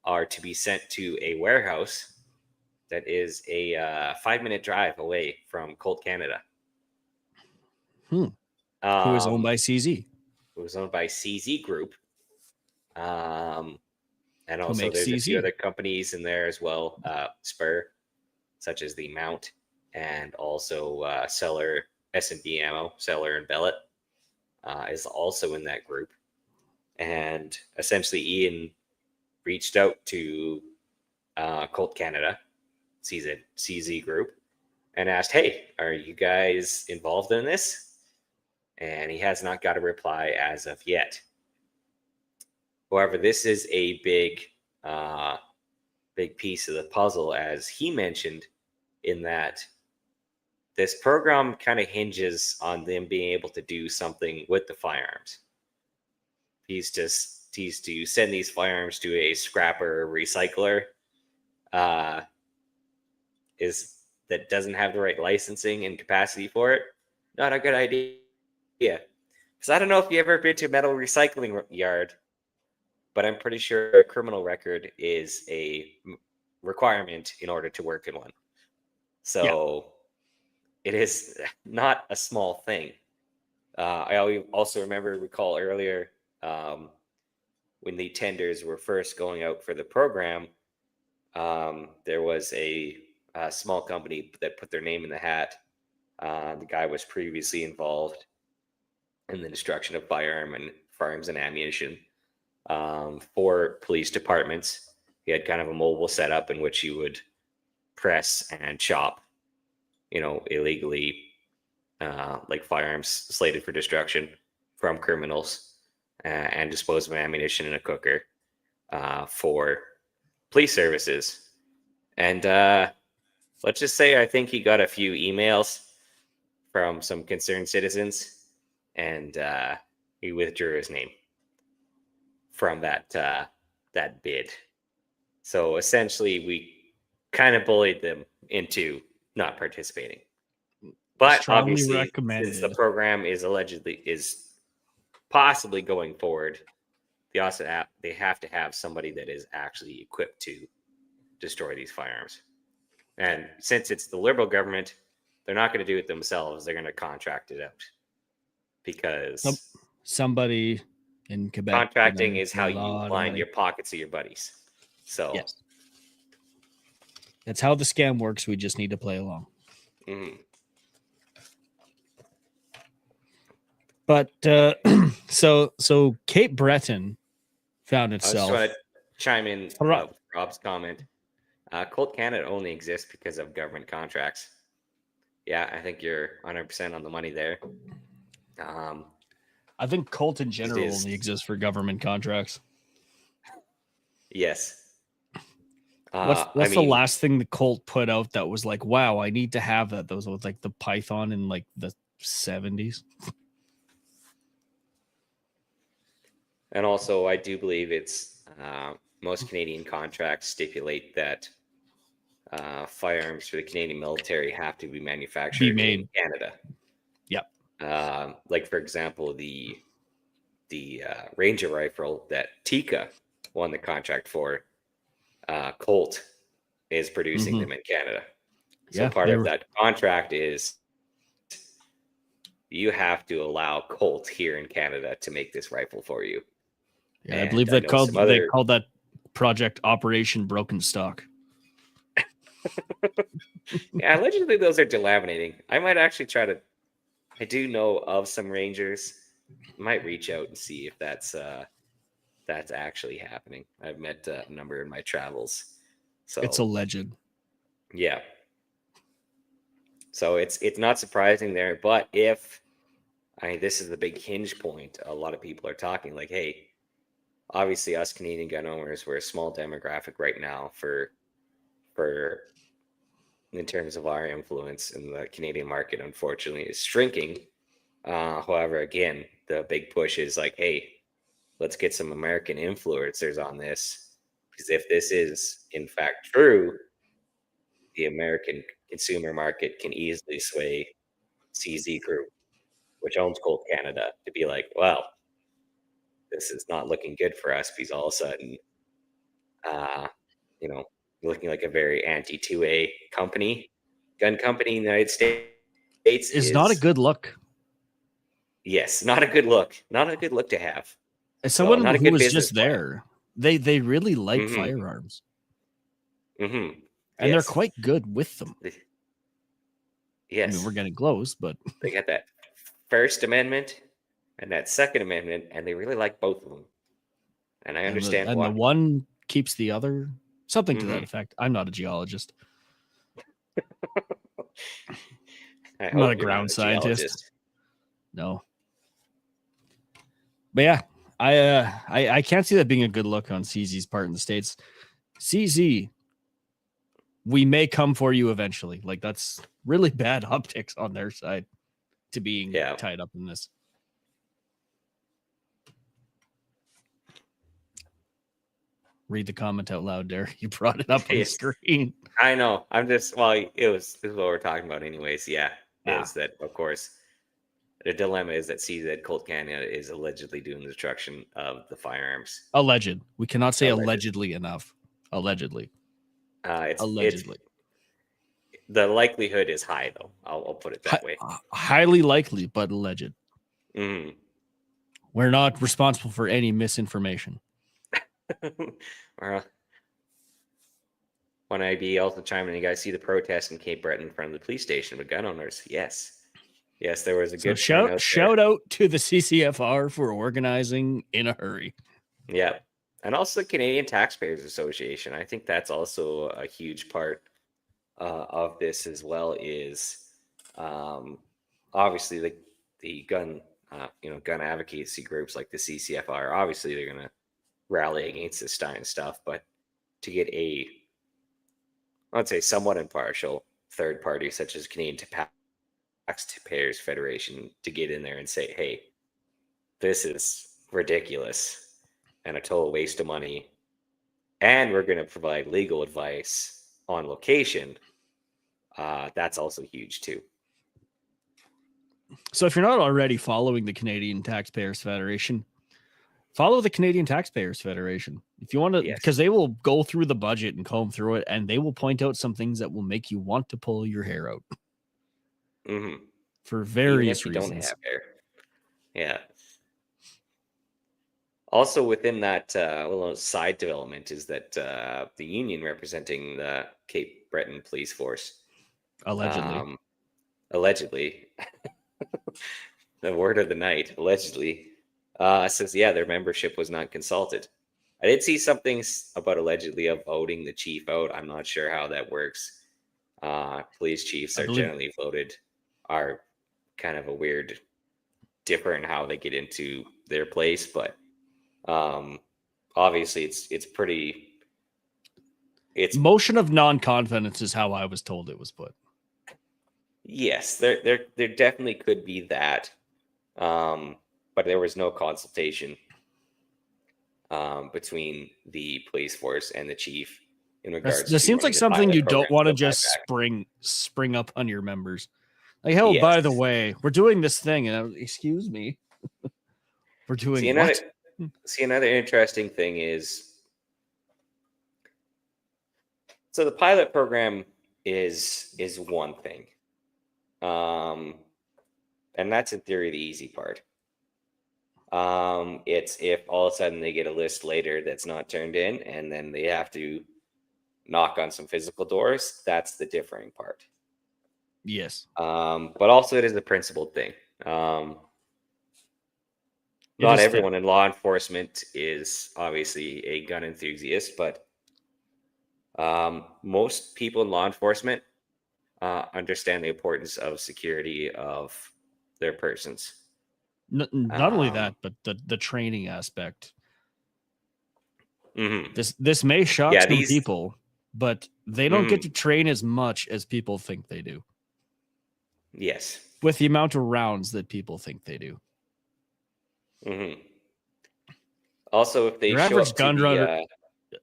Speaker 5: are to be sent to a warehouse that is a 5-minute drive away from Colt Canada.
Speaker 1: Who is owned by CZ?
Speaker 5: It was owned by CZ Group. And
Speaker 1: Who
Speaker 5: also
Speaker 1: makes
Speaker 5: there's a few
Speaker 1: CZ?
Speaker 5: other companies in there as well, Spur, such as the Mount, and also Seller, S&B Ammo, Seller and Bellet is also in that group. And essentially Ian reached out to Colt Canada, CZ Group, and asked, hey, are you guys involved in this? And he has not got a reply as of yet. However, this is a big piece of the puzzle, as he mentioned, in that this program kind of hinges on them being able to do something with the firearms. He's to send these firearms to a scrapper or recycler that doesn't have the right licensing and capacity for it. Not a good idea. Because I don't know if you ever been to a metal recycling yard, but I'm pretty sure a criminal record is a requirement in order to work in one. So it is not a small thing. I also recall earlier when the tenders were first going out for the program, there was a small company that put their name in the hat. The guy was previously involved in the destruction of firearms and ammunition for police departments. He had kind of a mobile setup in which he would press and chop, illegally, like firearms slated for destruction from criminals, and dispose of ammunition in a cooker for police services. And let's just say I think he got a few emails from some concerned citizens, and he withdrew his name from that bid. So essentially, we kind of bullied them into not participating. But
Speaker 1: Strongly
Speaker 5: obviously,
Speaker 1: recommended.
Speaker 5: since the program is possibly going forward, they have to have somebody that is actually equipped to destroy these firearms. And since it's the Liberal government, they're not going to do it themselves. They're going to contract it out, because
Speaker 1: somebody in Quebec.
Speaker 5: Contracting is how you line your pockets of your buddies. So
Speaker 1: yes, that's how the scam works. We just need to play along.
Speaker 5: Mm-hmm.
Speaker 1: But so Cape Breton found itself.
Speaker 5: I just want to chime in Rob's comment. Colt Canada only exists because of government contracts. Yeah, I think you're 100% on the money there.
Speaker 1: I think Colt in general only exists for government contracts.
Speaker 5: Yes.
Speaker 1: What's the last thing the Colt put out that was like, wow, I need to have that? Those was like the Python in like the 70s.
Speaker 5: And also, I do believe it's most Canadian contracts stipulate that firearms for the Canadian military have to be manufactured in Canada.
Speaker 1: Yep.
Speaker 5: Like, for example, the Ranger rifle that Tika won the contract for, Colt is producing them in Canada. So part of that contract is you have to allow Colt here in Canada to make this rifle for you.
Speaker 1: Yeah, I believe they called that project Operation Broken Stock.
Speaker 5: Yeah, allegedly those are delaminating. I might actually try to. I do know of some Rangers. Might reach out and see if that's actually happening. I've met a number in my travels. So
Speaker 1: it's a legend.
Speaker 5: Yeah. So it's not surprising there, but this is the big hinge point. A lot of people are talking like, hey, obviously us Canadian gun owners, we're a small demographic right now for in terms of our influence in the Canadian market, unfortunately, is shrinking. However, again, the big push is like, hey, let's get some American influencers on this, because if this is in fact true, the American consumer market can easily sway CZ Group, which owns Colt Canada, to be like, well, this is not looking good for us, because all of a sudden, uh, you know, looking like a very anti 2A gun company in the United States
Speaker 1: Is not a
Speaker 5: is,
Speaker 1: good look.
Speaker 5: yes, not a good look. Not a good look to have.
Speaker 1: As
Speaker 5: So,
Speaker 1: someone
Speaker 5: not a
Speaker 1: who
Speaker 5: good
Speaker 1: was
Speaker 5: business
Speaker 1: just
Speaker 5: plan.
Speaker 1: there, they really like
Speaker 5: Mm-hmm.
Speaker 1: firearms,
Speaker 5: Mm-hmm.
Speaker 1: and they're
Speaker 5: Yes.
Speaker 1: quite good with them. I
Speaker 5: Yes.
Speaker 1: mean, we're getting close, but
Speaker 5: They got that First Amendment and that Second Amendment, and they really like both of them. And I understand
Speaker 1: and
Speaker 5: why.
Speaker 1: the one keeps the other, something to that
Speaker 5: Mhm.
Speaker 1: effect. I'm not a geologist.
Speaker 5: I
Speaker 1: I'm not
Speaker 5: hope
Speaker 1: a
Speaker 5: you're not
Speaker 1: ground
Speaker 5: a
Speaker 1: scientist.
Speaker 5: geologist.
Speaker 1: No. But yeah, I can't see that being a good look on CZ's part in the States. CZ, we may come for you eventually. Like, that's really bad optics on their side to being
Speaker 5: Yeah.
Speaker 1: tied up in this. Read the comment out loud, there. You brought it up on the
Speaker 5: Yes.
Speaker 1: screen.
Speaker 5: I know. I'm just, well, this is what we're talking about anyways. Yeah.
Speaker 1: Ah.
Speaker 5: Is that, of course, the dilemma is that CZ Colt Canada is allegedly doing the destruction of the firearms.
Speaker 1: Alleged. We cannot say
Speaker 5: Alleged.
Speaker 1: allegedly enough. Allegedly.
Speaker 5: It's
Speaker 1: Allegedly.
Speaker 5: the likelihood is high, though. I'll put it that way.
Speaker 1: Highly likely, but alleged.
Speaker 5: Mm.
Speaker 1: We're not responsible for any misinformation.
Speaker 5: When I be also chiming in, you guys see the protest in Cape Breton in front of the police station with gun owners? Yes. Yes, there was a
Speaker 1: So
Speaker 5: good turnout
Speaker 1: shout out to the CCFR for organizing in a hurry.
Speaker 5: Yeah. And also the Canadian Taxpayers Association. I think that's also a huge part of this as well, is obviously the gun gun advocacy groups like the CCFR, obviously they're going to rally against this kind of stuff, but to get I'd say somewhat impartial third party such as Canadian Taxpayers Federation to get in there and say, hey, this is ridiculous and a total waste of money, and we're going to provide legal advice on location, that's also huge too.
Speaker 1: So if you're not already following the Canadian Taxpayers Federation, follow the Canadian Taxpayers Federation. If you want to, because they will go through the budget and comb through it, and they will point out some things that will make you want to pull your hair out.
Speaker 5: Mm-hmm.
Speaker 1: For various
Speaker 5: Even if you
Speaker 1: reasons.
Speaker 5: don't have hair. Yeah. Also within that little side development is that the union representing the Cape Breton police force, allegedly, the word of the night, allegedly, says, yeah, their membership was not consulted. I did see something about allegedly of voting the chief out. I'm not sure how that works. Police chiefs are generally voted, are kind of a weird, different how they get into their place, but obviously it's pretty. It's
Speaker 1: motion of non-confidence is how I was told it was put.
Speaker 5: Yes, there definitely could be that, but there was no consultation between the police force and the chief in regards.
Speaker 1: This seems like something you don't want to just spring up on your members. Like, oh, yes. By the way, we're doing this thing, and excuse me, we're doing what?
Speaker 5: See, another interesting thing is, so the pilot program is one thing. And that's in theory the easy part. It's if all of a sudden they get a list later that's not turned in, and then they have to knock on some physical doors. That's the differing part.
Speaker 1: Yes.
Speaker 5: But also it is a principled thing. Not everyone in law enforcement is obviously a gun enthusiast, but most people in law enforcement understand the importance of security of their persons.
Speaker 1: Not only that, but the training aspect.
Speaker 5: Mm-hmm.
Speaker 1: This may shock some people, but they don't get to train as much as people think they do.
Speaker 5: Yes.
Speaker 1: With the amount of rounds that people think they do.
Speaker 5: Mm-hmm. Also, if they
Speaker 1: Your
Speaker 5: show
Speaker 1: average
Speaker 5: up to
Speaker 1: gun
Speaker 5: the,
Speaker 1: runner,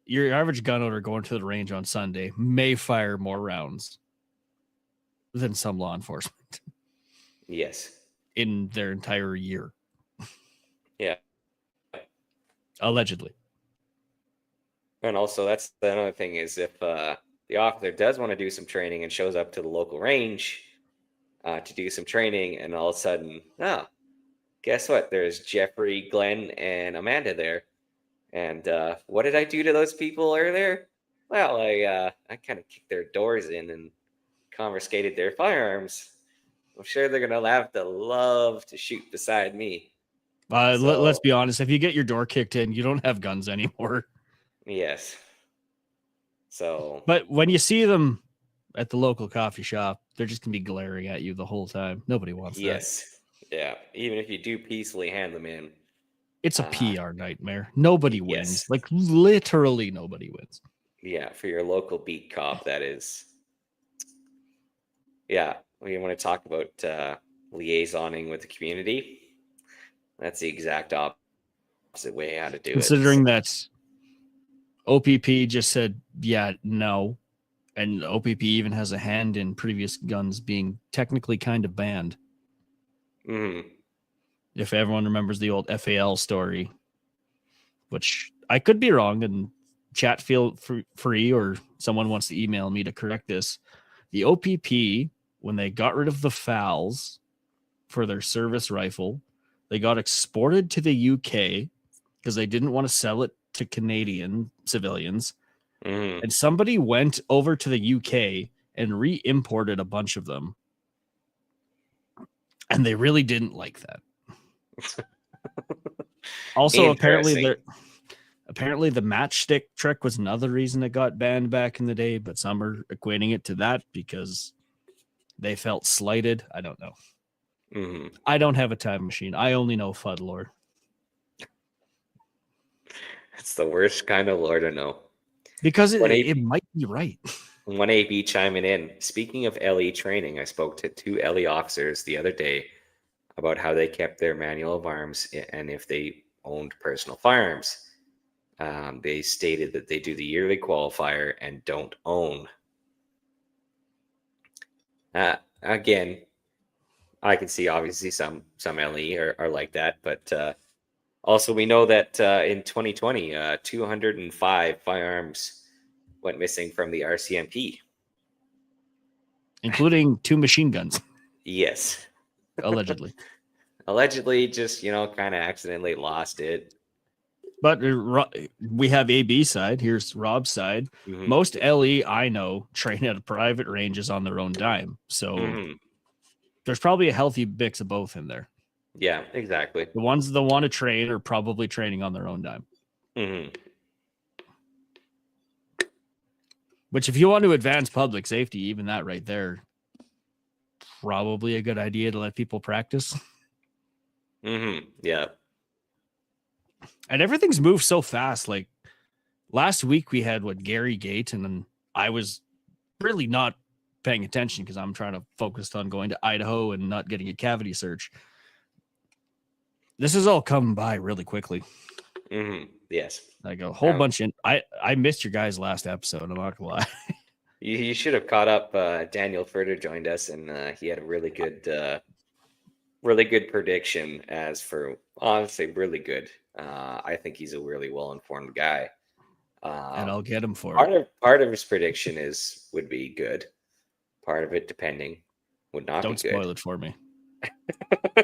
Speaker 1: your average gun owner going to the range on Sunday may fire more rounds than some law enforcement
Speaker 5: yes.
Speaker 1: in their entire year,
Speaker 5: Yeah.
Speaker 1: allegedly.
Speaker 5: And also, that's the another thing is if the officer does want to do some training and shows up to the local range to do some training, and all of a sudden, oh, guess what? There's Jeffrey, Glenn, and Amanda there. And what did I do to those people earlier? Well, I kind of kicked their doors in and confiscated their firearms. I'm sure they're gonna have to love to shoot beside me.
Speaker 1: Let's be honest. If you get your door kicked in, you don't have guns anymore.
Speaker 5: Yes. So,
Speaker 1: but when you see them at the local coffee shop, they're just gonna be glaring at you the whole time. Nobody wants that.
Speaker 5: Yes. Yeah. Even if you do peacefully hand them in,
Speaker 1: it's a PR nightmare. Nobody wins.
Speaker 5: Yes.
Speaker 1: Like literally nobody wins.
Speaker 5: Yeah, for your local beat cop, that is. Yeah, we want to talk about liaisoning with the community. That's the exact opposite way how to do
Speaker 1: Considering that OPP just said, yeah, no. And OPP even has a hand in previous guns being technically kind of banned.
Speaker 5: Mm.
Speaker 1: If everyone remembers the old FAL story, which I could be wrong, and chat feel free, or someone wants to email me to correct this. The OPP, when they got rid of the FALs for their service rifle, they got exported to the UK because they didn't want to sell it to Canadian civilians.
Speaker 5: Mm.
Speaker 1: And somebody went over to the UK and re-imported a bunch of them. And they really didn't like that. Also, apparently the matchstick trick was another reason it got banned back in the day, but some are equating it to that because they felt slighted. I don't know.
Speaker 5: Mm-hmm.
Speaker 1: I don't have a time machine. I only know FUD lore.
Speaker 5: It's the worst kind of lore to know.
Speaker 1: Because it might be right.
Speaker 5: 1AB chiming in. Speaking of LE training, I spoke to 2 LE officers the other day about how they kept their manual of arms and if they owned personal firearms. They stated that they do the yearly qualifier and don't own. Again, I can see obviously some LE are like that, but also we know that in 2020, 205 firearms went missing from the RCMP,
Speaker 1: including 2 machine guns.
Speaker 5: Yes.
Speaker 1: Allegedly.
Speaker 5: Allegedly, just, kind of accidentally lost it.
Speaker 1: But we have AB side. Here's Rob's side.
Speaker 5: Mm-hmm.
Speaker 1: Most LE I know train at private ranges on their own dime. So there's probably a healthy mix of both in there.
Speaker 5: Yeah, exactly.
Speaker 1: The ones that want to train are probably training on their own dime.
Speaker 5: Mm-hmm.
Speaker 1: Which, if you want to advance public safety, even that right there, probably a good idea to let people practice.
Speaker 5: Mm-hmm. Yeah.
Speaker 1: And everything's moved so fast. Like last week we had Gary Gate, and then I was really not paying attention because I'm trying to focus on going to Idaho and not getting a cavity search. This has all come by really quickly.
Speaker 5: Mm-hmm. Yes.
Speaker 1: Like a whole bunch. I missed your guys' last episode. I'm not gonna lie.
Speaker 5: You should have caught up. Daniel Furter joined us, and he had a really good prediction. As for honestly, really good. I think he's a really well-informed guy.
Speaker 1: And I'll get him for
Speaker 5: it. Part of his prediction would be good. Part of it, depending, would not
Speaker 1: Don't
Speaker 5: be good.
Speaker 1: Don't spoil it for me.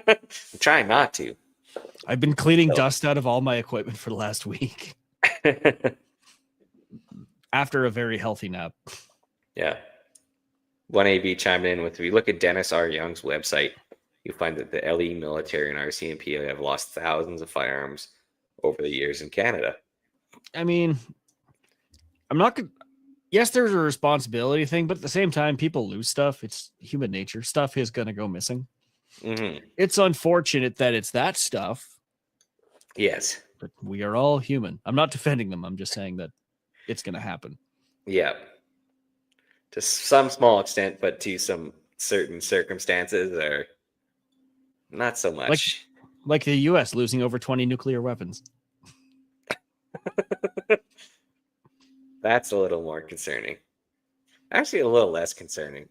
Speaker 5: I'm trying not to.
Speaker 1: I've been cleaning dust out of all my equipment for the last week. After a very healthy nap.
Speaker 5: Yeah. 1AB chimed in with, if you look at Dennis R. Young's website, you find that the LE military and RCMP have lost thousands of firearms over the years in Canada.
Speaker 1: I mean, I'm not going to... Yes, there's a responsibility thing, but at the same time, people lose stuff. It's human nature. Stuff is going to go missing.
Speaker 5: Mm-hmm.
Speaker 1: It's unfortunate that it's that stuff.
Speaker 5: Yes.
Speaker 1: But we are all human. I'm not defending them. I'm just saying that it's going to happen.
Speaker 5: Yeah. to some small extent, but to some certain circumstances, or not so much.
Speaker 1: Like the U.S. losing over 20 nuclear weapons.
Speaker 5: That's a little more concerning. Actually, a little less concerning.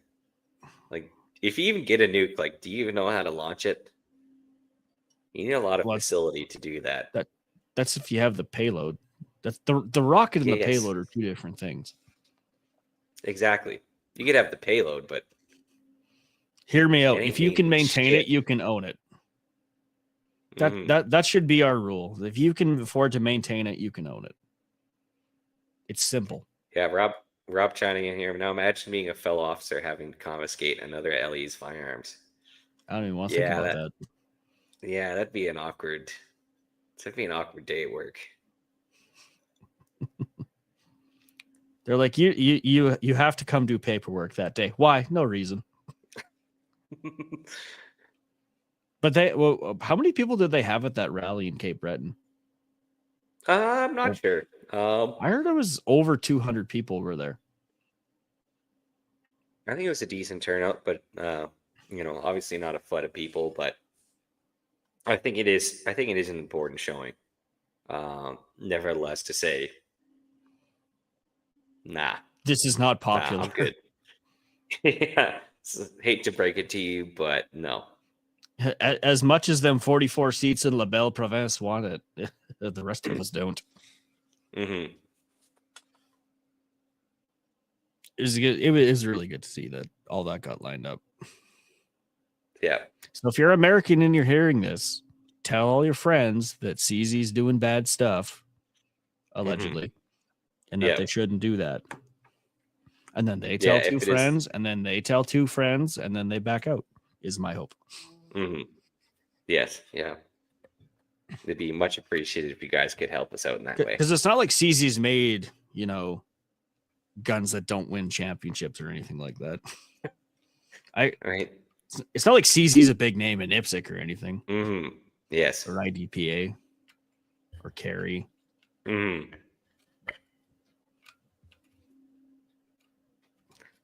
Speaker 5: Like, if you even get a nuke, like, do you even know how to launch it? You need a lot of
Speaker 1: Well,
Speaker 5: facility to do that.
Speaker 1: That's if you have the payload. That's the rocket and the
Speaker 5: Yes.
Speaker 1: payload are two different things.
Speaker 5: Exactly. You could have the payload, but
Speaker 1: Hear me out.
Speaker 5: It ain't
Speaker 1: If you can
Speaker 5: mean
Speaker 1: maintain
Speaker 5: shit.
Speaker 1: it, you can own it.
Speaker 5: mhm.
Speaker 1: That should be our rule. If you can afford to maintain it, you can own it. It's simple.
Speaker 5: Yeah, Rob chiming in here. Now imagine being a fellow officer having to confiscate another LE's firearms.
Speaker 1: I don't even want to
Speaker 5: Yeah,
Speaker 1: think about that.
Speaker 5: Yeah, that'd be an awkward day at work.
Speaker 1: They're like, you have to come do paperwork that day. Why? No reason. But how many people did they have at that rally in Cape Breton?
Speaker 5: I'm not sure.
Speaker 1: I heard it was over 200 people were there.
Speaker 5: I think it was a decent turnout, but obviously not a flood of people. But I think it is an important showing. Nevertheless, to say, nah,
Speaker 1: This is not popular.
Speaker 5: I'm good. Yeah, hate to break it to you, but no.
Speaker 1: As much as them 44 seats in La Belle Province want it, the rest of us don't.
Speaker 5: Mm-hmm.
Speaker 1: It was really good to see that all that got lined up.
Speaker 5: Yeah.
Speaker 1: So if you're American and you're hearing this, tell all your friends that CZ's doing bad stuff, allegedly, and that
Speaker 5: Yeah.
Speaker 1: they shouldn't do that. And then they tell
Speaker 5: Yeah,
Speaker 1: two
Speaker 5: if it is-
Speaker 1: friends, and then they tell two friends, and then they back out, is my hope.
Speaker 5: Mm-hmm. Yes. Yeah. It'd be much appreciated if you guys could help us out in that way.
Speaker 1: Because it's not like CZ's made, guns that don't win championships or anything like that.
Speaker 5: Right.
Speaker 1: It's not like CZ's a big name in IPSC or anything,
Speaker 5: Mm-hmm. Yes.
Speaker 1: or IDPA, or Carry.
Speaker 5: Mm-hmm.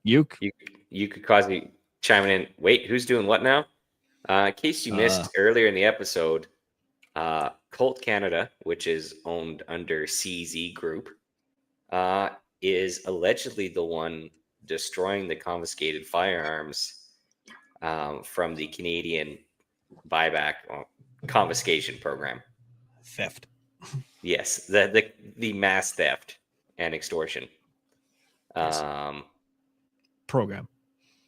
Speaker 1: You
Speaker 5: could cause me chiming in. Wait, who's doing what now? In case you missed earlier in the episode, Colt Canada, which is owned under CZ Group, is allegedly the one destroying the confiscated firearms from the Canadian buyback confiscation program.
Speaker 1: theft.
Speaker 5: Yes, the mass theft and extortion.
Speaker 1: Yes. Program.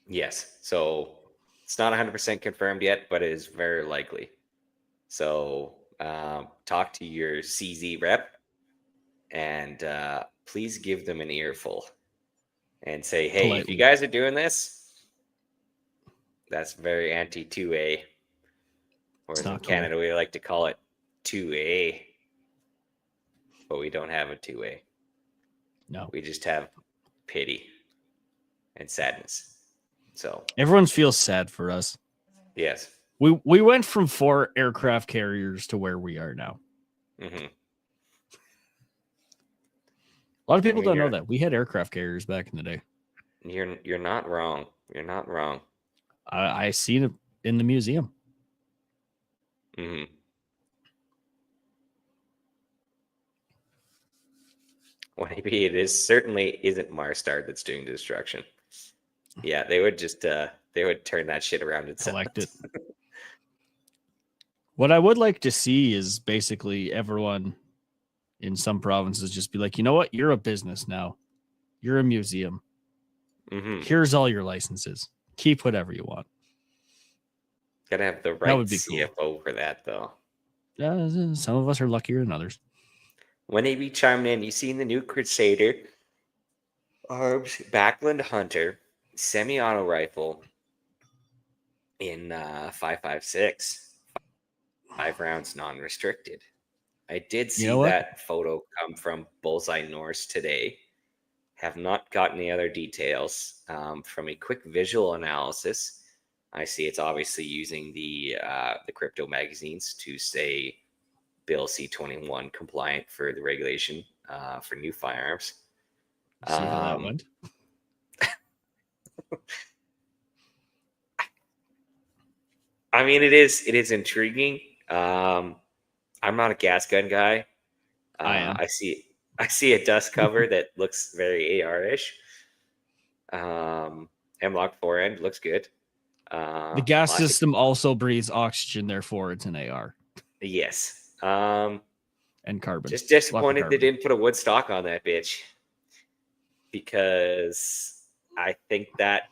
Speaker 5: Yes, so it's not 100% confirmed yet, but it is very likely. So talk to your CZ rep and please give them an earful and say, hey,
Speaker 1: Politely.
Speaker 5: if you guys are doing this, that's very anti-2A. Or in Canada, we like to call it 2A. But we don't have a 2A.
Speaker 1: No.
Speaker 5: We just have pity and sadness. So
Speaker 1: Everyone feels sad for us.
Speaker 5: yes.
Speaker 1: We went from 4 aircraft carriers to where we are now.
Speaker 5: Mm-hmm.
Speaker 1: A lot of people don't know that. We had aircraft carriers back in the day.
Speaker 5: You're not wrong. You're not wrong.
Speaker 1: I seen it in the museum.
Speaker 5: Mm-hmm. Well, maybe it certainly isn't Marstar that's doing the destruction. Yeah, they would just they would turn that shit around and
Speaker 1: Collect it. What I would like to see is basically everyone in some provinces just be like, you know what? You're a business now. You're a museum.
Speaker 5: Mm-hmm.
Speaker 1: Here's all your licenses. Keep whatever you want.
Speaker 5: Gotta have the right
Speaker 1: would be
Speaker 5: CFO for that, though.
Speaker 1: Some of us are luckier than others.
Speaker 5: When AB chimed in, you seen the new Crusader, Arms, Backland Hunter, semi-auto rifle in 5.56, 5 rounds non-restricted. I did see that photo come from Bullseye Norse today. Have not gotten any other details. From a quick visual analysis, I see it's obviously using the crypto magazines to stay Bill C-21 compliant for the regulation for new firearms.
Speaker 1: See how that went?
Speaker 5: I mean, it is intriguing. I'm not a gas gun guy.
Speaker 1: I am.
Speaker 5: I see a dust cover that looks very AR-ish. Hemlock forend looks good.
Speaker 1: The gas
Speaker 5: Plastic,
Speaker 1: system also breathes oxygen, therefore it's an AR
Speaker 5: yes.
Speaker 1: and carbon.
Speaker 5: Just
Speaker 1: Lots of
Speaker 5: disappointed they
Speaker 1: carbon.
Speaker 5: didn't put a wood stock on that bitch, because I think that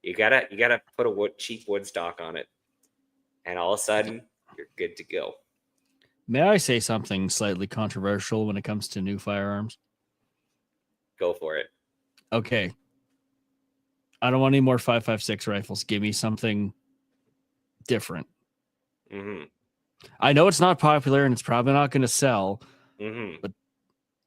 Speaker 5: you gotta put a cheap wood stock on it, and all of a sudden you're good to go.
Speaker 1: May I say something slightly controversial when it comes to new firearms?
Speaker 5: Go for it.
Speaker 1: Okay. I don't want any more 5.56 rifles. Give me something different.
Speaker 5: Mm-hmm.
Speaker 1: I know it's not popular and it's probably not going to sell,
Speaker 5: Mm-hmm.
Speaker 1: but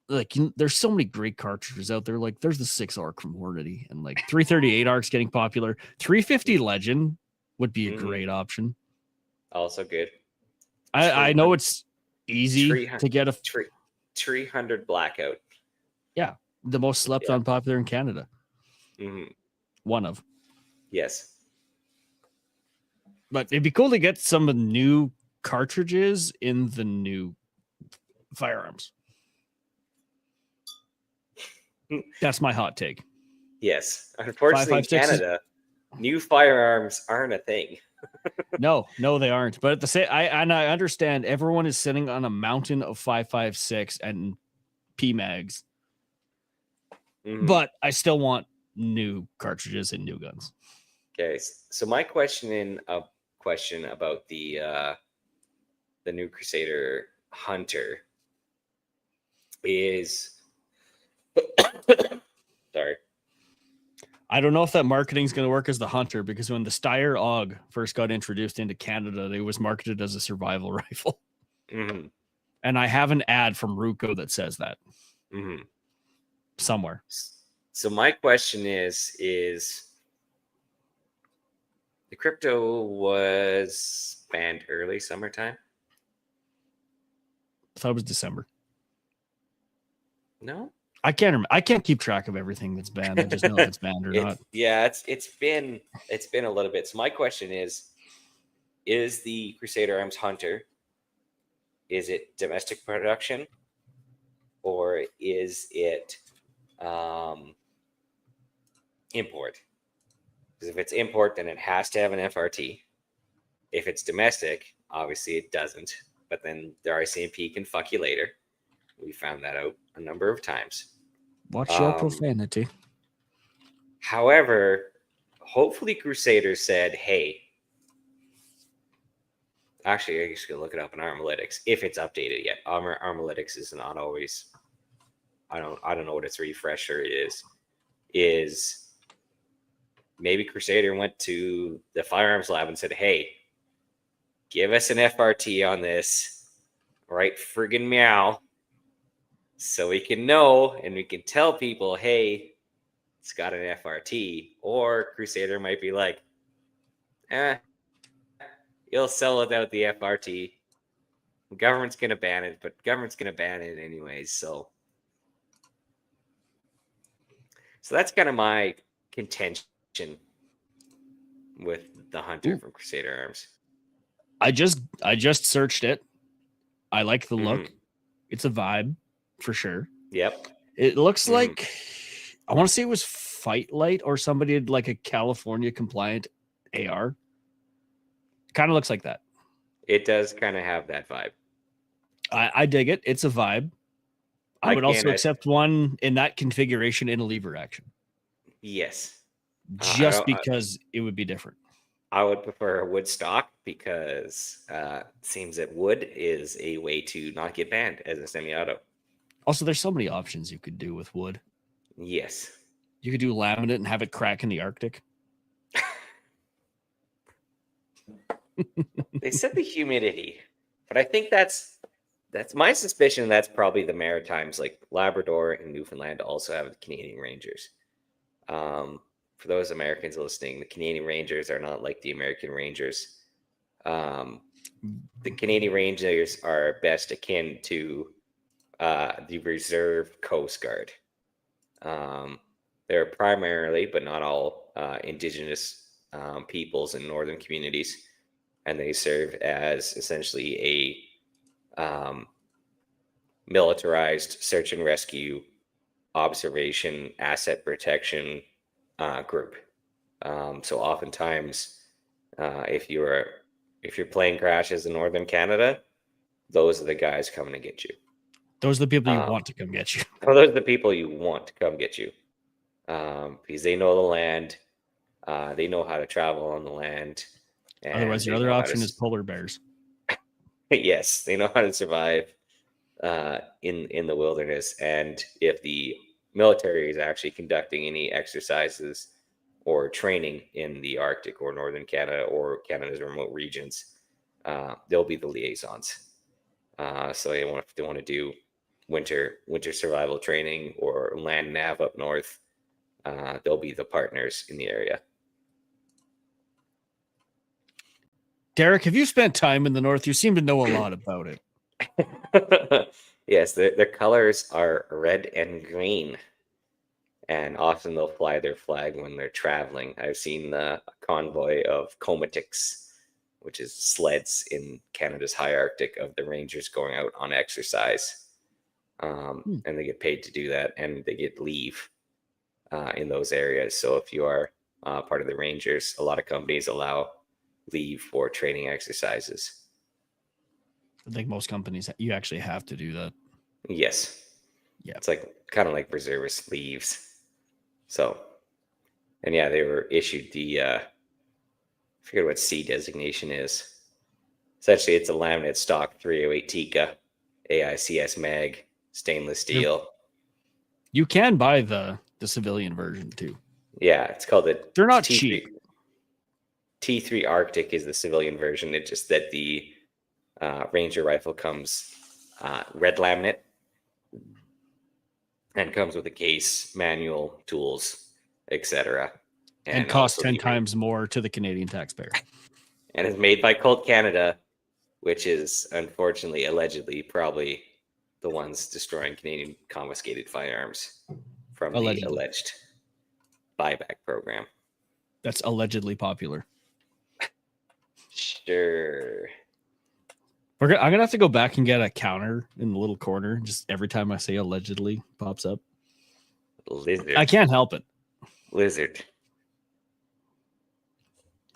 Speaker 1: like there's so many great cartridges out there. Like there's the 6 arc from Hornady, and like 338 arc's getting popular. 350 Legend would be a great option.
Speaker 5: Also good.
Speaker 1: I know it's easy to get a
Speaker 5: 300 blackout.
Speaker 1: Yeah, the most slept on popular in Canada.
Speaker 5: Mm-hmm.
Speaker 1: One of.
Speaker 5: Yes.
Speaker 1: But it'd be cool to get some new cartridges in the new firearms. That's my hot take.
Speaker 5: Yes. Unfortunately, in
Speaker 1: 5.56
Speaker 5: Canada, new firearms aren't a thing.
Speaker 1: No, they aren't. But at the same, I understand everyone is sitting on a mountain of 5.56 and PMags, but I still want new cartridges and new guns.
Speaker 5: Okay, so my question about the new Crusader Hunter is, sorry,
Speaker 1: I don't know if that marketing is going to work as the Hunter, because when the Steyr AUG first got introduced into Canada, it was marketed as a survival rifle.
Speaker 5: Mm-hmm.
Speaker 1: And I have an ad from Ruco that says that somewhere.
Speaker 5: So my question is the crypto was banned early summertime?
Speaker 1: I thought it was December.
Speaker 5: No?
Speaker 1: I can't remember. I can't keep track of everything that's banned. I just know if it's banned or not.
Speaker 5: Yeah, it's been a little bit. So my question is the Crusader Arms Hunter, is it domestic production, or is it import? Because if it's import, then it has to have an FRT. If it's domestic, obviously it doesn't. But then the RCMP can fuck you later. We found that out a number of times.
Speaker 1: Watch your profanity.
Speaker 5: However, hopefully Crusader said, hey, actually, I just gonna look it up in Armalytics if it's updated yet. Armalytics is not always. I don't know what its refresher is. Is maybe Crusader went to the firearms lab and said, hey, give us an FRT on this, right? Friggin' meow. So we can know and we can tell people, hey, it's got an FRT. Or Crusader might be like, you'll sell it without the FRT. The government's going to ban it, but government's going to ban it anyways. So that's kind of my contention with the Hunter from Crusader Arms.
Speaker 1: I just searched it. I like the look. It's a vibe for sure.
Speaker 5: Yep.
Speaker 1: It looks like, I want to say it was Fight Light or somebody had like a California compliant AR. Kind of looks like that.
Speaker 5: It does kind of have that vibe.
Speaker 1: I dig it. It's a vibe. I would also accept one in that configuration in a lever action.
Speaker 5: Yes.
Speaker 1: Just because it would be different.
Speaker 5: I would prefer a wood stock because it seems that wood is a way to not get banned as a semi-auto.
Speaker 1: Also, there's so many options you could do with wood.
Speaker 5: Yes.
Speaker 1: You could do laminate and have it crack in the Arctic.
Speaker 5: They said the humidity, but I think that's my suspicion. That's probably the Maritimes, like Labrador and Newfoundland, also have the Canadian Rangers. For those Americans listening, the Canadian Rangers are not like the American Rangers. The Canadian Rangers are best akin to the Reserve Coast Guard. They're primarily, but not all, Indigenous peoples in northern communities, and they serve as essentially a militarized search and rescue, observation, asset protection group. So oftentimes, if your plane crashes in northern Canada, those are the guys coming to get you.
Speaker 1: Those are the people you want to come get you.
Speaker 5: Those are the people you want to come get you, because they know the land, they know how to travel on the land. And
Speaker 1: Otherwise, your
Speaker 5: they
Speaker 1: other
Speaker 5: know how
Speaker 1: option
Speaker 5: to
Speaker 1: is polar bears.
Speaker 5: yes, they know how to survive in the wilderness. And if the military is actually conducting any exercises or training in the Arctic or northern Canada or Canada's remote regions, they'll be the liaisons. So if they want to do winter survival training or land nav up north, they'll be the partners in the area.
Speaker 1: Derek, have you spent time in the North? You seem to know a lot about it.
Speaker 5: Yes, their colors are red and green, and often they'll fly their flag when they're traveling. I've seen a convoy of Komatiks, which is sleds in Canada's high Arctic, of the Rangers going out on exercise, and they get paid to do that, and they get leave in those areas. So if you are part of the Rangers, a lot of companies allow leave for training exercises.
Speaker 1: I think most companies, you actually have to do that.
Speaker 5: Yes.
Speaker 1: Yeah.
Speaker 5: It's like kind of like reservist leaves. So, and yeah, they were issued the, I forget what C designation is. Essentially, it's a laminate stock 308 Tika, AICS mag, stainless steel.
Speaker 1: You can buy the civilian version too.
Speaker 5: Yeah, it's called the
Speaker 1: They're not
Speaker 5: T3,
Speaker 1: cheap.
Speaker 5: T3 Arctic is the civilian version. It's just that the Ranger rifle comes red laminate and comes with a case, manual, tools, etc.
Speaker 1: And costs 10 times more to the Canadian taxpayer.
Speaker 5: And is made by Colt Canada, which is unfortunately, allegedly, probably the ones destroying Canadian confiscated firearms from the alleged buyback program.
Speaker 1: That's allegedly popular.
Speaker 5: Sure.
Speaker 1: I'm gonna have to go back and get a counter in the little corner. Just every time I say allegedly pops up.
Speaker 5: Lizard.
Speaker 1: I can't help it.
Speaker 5: Lizard.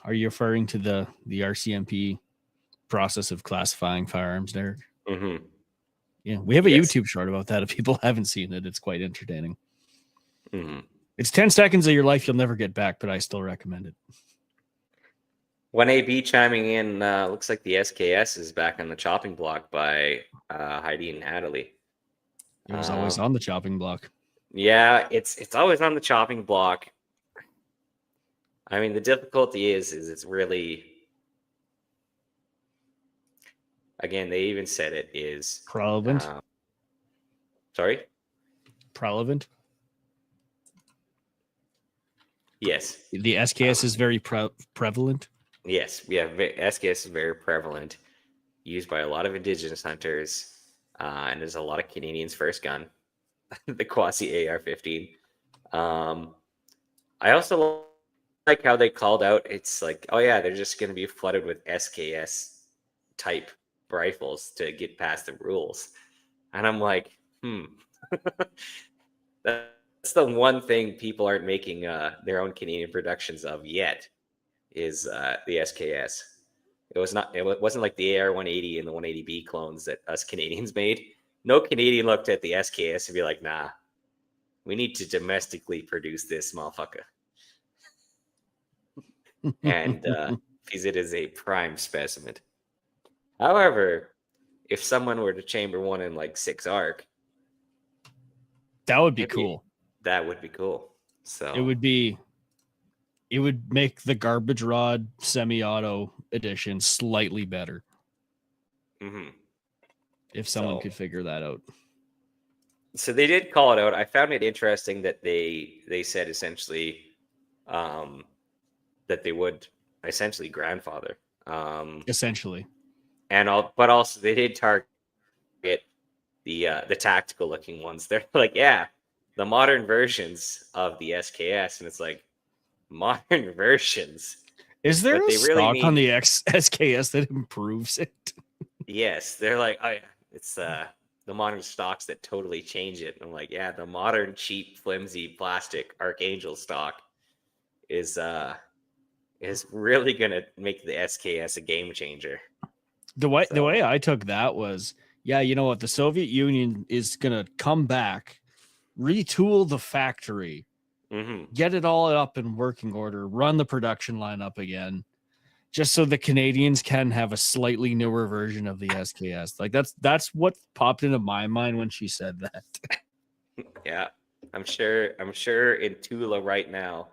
Speaker 1: Are you referring to the RCMP process of classifying firearms, Derek?
Speaker 5: Mm-hmm.
Speaker 1: Yeah, we have a YouTube short about that. If people haven't seen it, it's quite entertaining.
Speaker 5: Mm-hmm.
Speaker 1: It's 10 seconds of your life you'll never get back, but I still recommend it.
Speaker 5: 1AB chiming in, looks like the SKS is back on the chopping block by Heidi and Natalie.
Speaker 1: It was always on the chopping block.
Speaker 5: Yeah, it's always on the chopping block. I mean, the difficulty is it's really, again, they even said it is
Speaker 1: Prevalent.
Speaker 5: Sorry?
Speaker 1: Prevalent.
Speaker 5: Yes.
Speaker 1: The SKS is very prevalent.
Speaker 5: Yes, yeah, SKS is very prevalent, used by a lot of Indigenous hunters, and there's a lot of Canadians' first gun, the Quasi AR-15. I also like how they called out, it's like, oh yeah, they're just going to be flooded with SKS type rifles to get past the rules. And I'm like, that's the one thing people aren't making their own Canadian productions of yet, is the SKS. It wasn't like the AR-180 and the 180B clones that us Canadians made. No Canadian looked at the SKS and be like, nah, we need to domestically produce this motherfucker. And because it is a prime specimen. However, if someone were to chamber one in like 6 arc,
Speaker 1: that would be cool.
Speaker 5: That would be cool. So
Speaker 1: it would make the garbage rod semi-auto edition slightly better.
Speaker 5: Mm-hmm.
Speaker 1: If someone could figure that out.
Speaker 5: So they did call it out. I found it interesting that they said essentially that they would essentially grandfather.
Speaker 1: Essentially.
Speaker 5: But also they did target the tactical looking ones. They're like, yeah, the modern versions of the SKS, and it's like, modern versions.
Speaker 1: Is there
Speaker 5: What
Speaker 1: a
Speaker 5: they really
Speaker 1: stock on
Speaker 5: mean-
Speaker 1: the SKS that improves it?
Speaker 5: Yes, they're like, oh, yeah, it's the modern stocks that totally change it. And I'm like, yeah, the modern cheap flimsy plastic Archangel stock is really gonna make the SKS a game changer.
Speaker 1: The way
Speaker 5: So-
Speaker 1: I took that was, yeah, you know what? The Soviet Union is gonna come back, retool the factory,
Speaker 5: Mhm.
Speaker 1: get it all up in working order, run the production line up again, just so the Canadians can have a slightly newer version of the SKS. Like that's what popped into my mind when she said that.
Speaker 5: Yeah, I'm sure in Tula right now,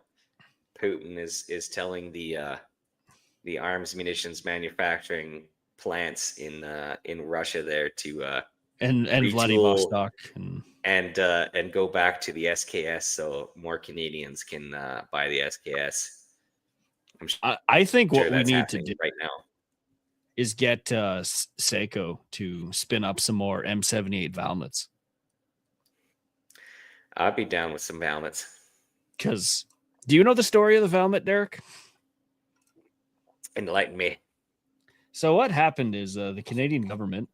Speaker 5: Putin is telling the arms munitions manufacturing plants in Russia there to
Speaker 1: And
Speaker 5: retool
Speaker 1: Vladivostok
Speaker 5: and go back to the SKS so more Canadians can buy the SKS. I'm
Speaker 1: I think
Speaker 5: sure
Speaker 1: what we
Speaker 5: that's
Speaker 1: need to
Speaker 5: happening
Speaker 1: do
Speaker 5: right now.
Speaker 1: is get Seiko to spin up some more M78 Valmets.
Speaker 5: I'd be down with some Valmets.
Speaker 1: Because do you know the story of the Valmet, Derek?
Speaker 5: Enlighten me.
Speaker 1: So what happened is the Canadian government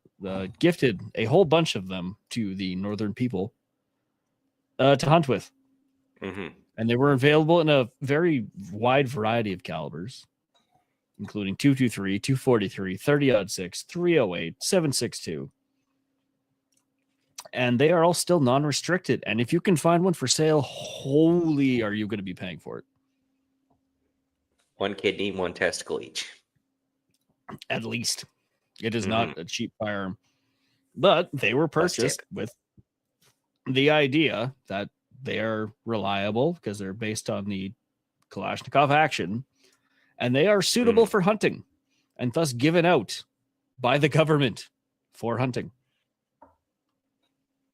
Speaker 1: gifted a whole bunch of them to the northern people to hunt with.
Speaker 5: Hmm.
Speaker 1: And they were available in a very wide variety of calibers, including 223, 243, 30-06, 308, 762. And they are all still non-restricted. And if you can find one for sale, holy, are you going to be paying for it?
Speaker 5: One kidney, one testicle each.
Speaker 1: At least. It is
Speaker 5: Mhm.
Speaker 1: not a cheap firearm. But they were
Speaker 5: Plus tip.
Speaker 1: purchased with the idea that they are reliable because they're based on the Kalashnikov action, and they are suitable for hunting and thus given out by the government for hunting.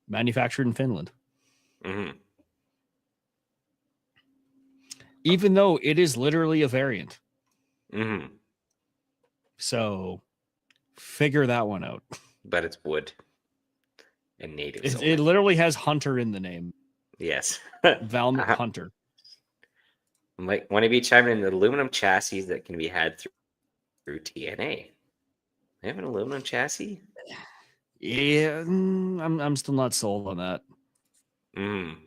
Speaker 1: Manufactured in Finland.
Speaker 5: Hmm.
Speaker 1: Even though it is literally a variant.
Speaker 5: Hmm.
Speaker 1: So figure that one out.
Speaker 5: But it's wood and native.
Speaker 1: It literally has hunter in the name.
Speaker 5: Yes.
Speaker 1: Valmet
Speaker 5: Uh-huh.
Speaker 1: Hunter.
Speaker 5: Might want to be chiming in the aluminum chassis that can be had through TNA. They have an aluminum chassis?
Speaker 1: Yeah, I'm still not sold on that.
Speaker 5: Mm.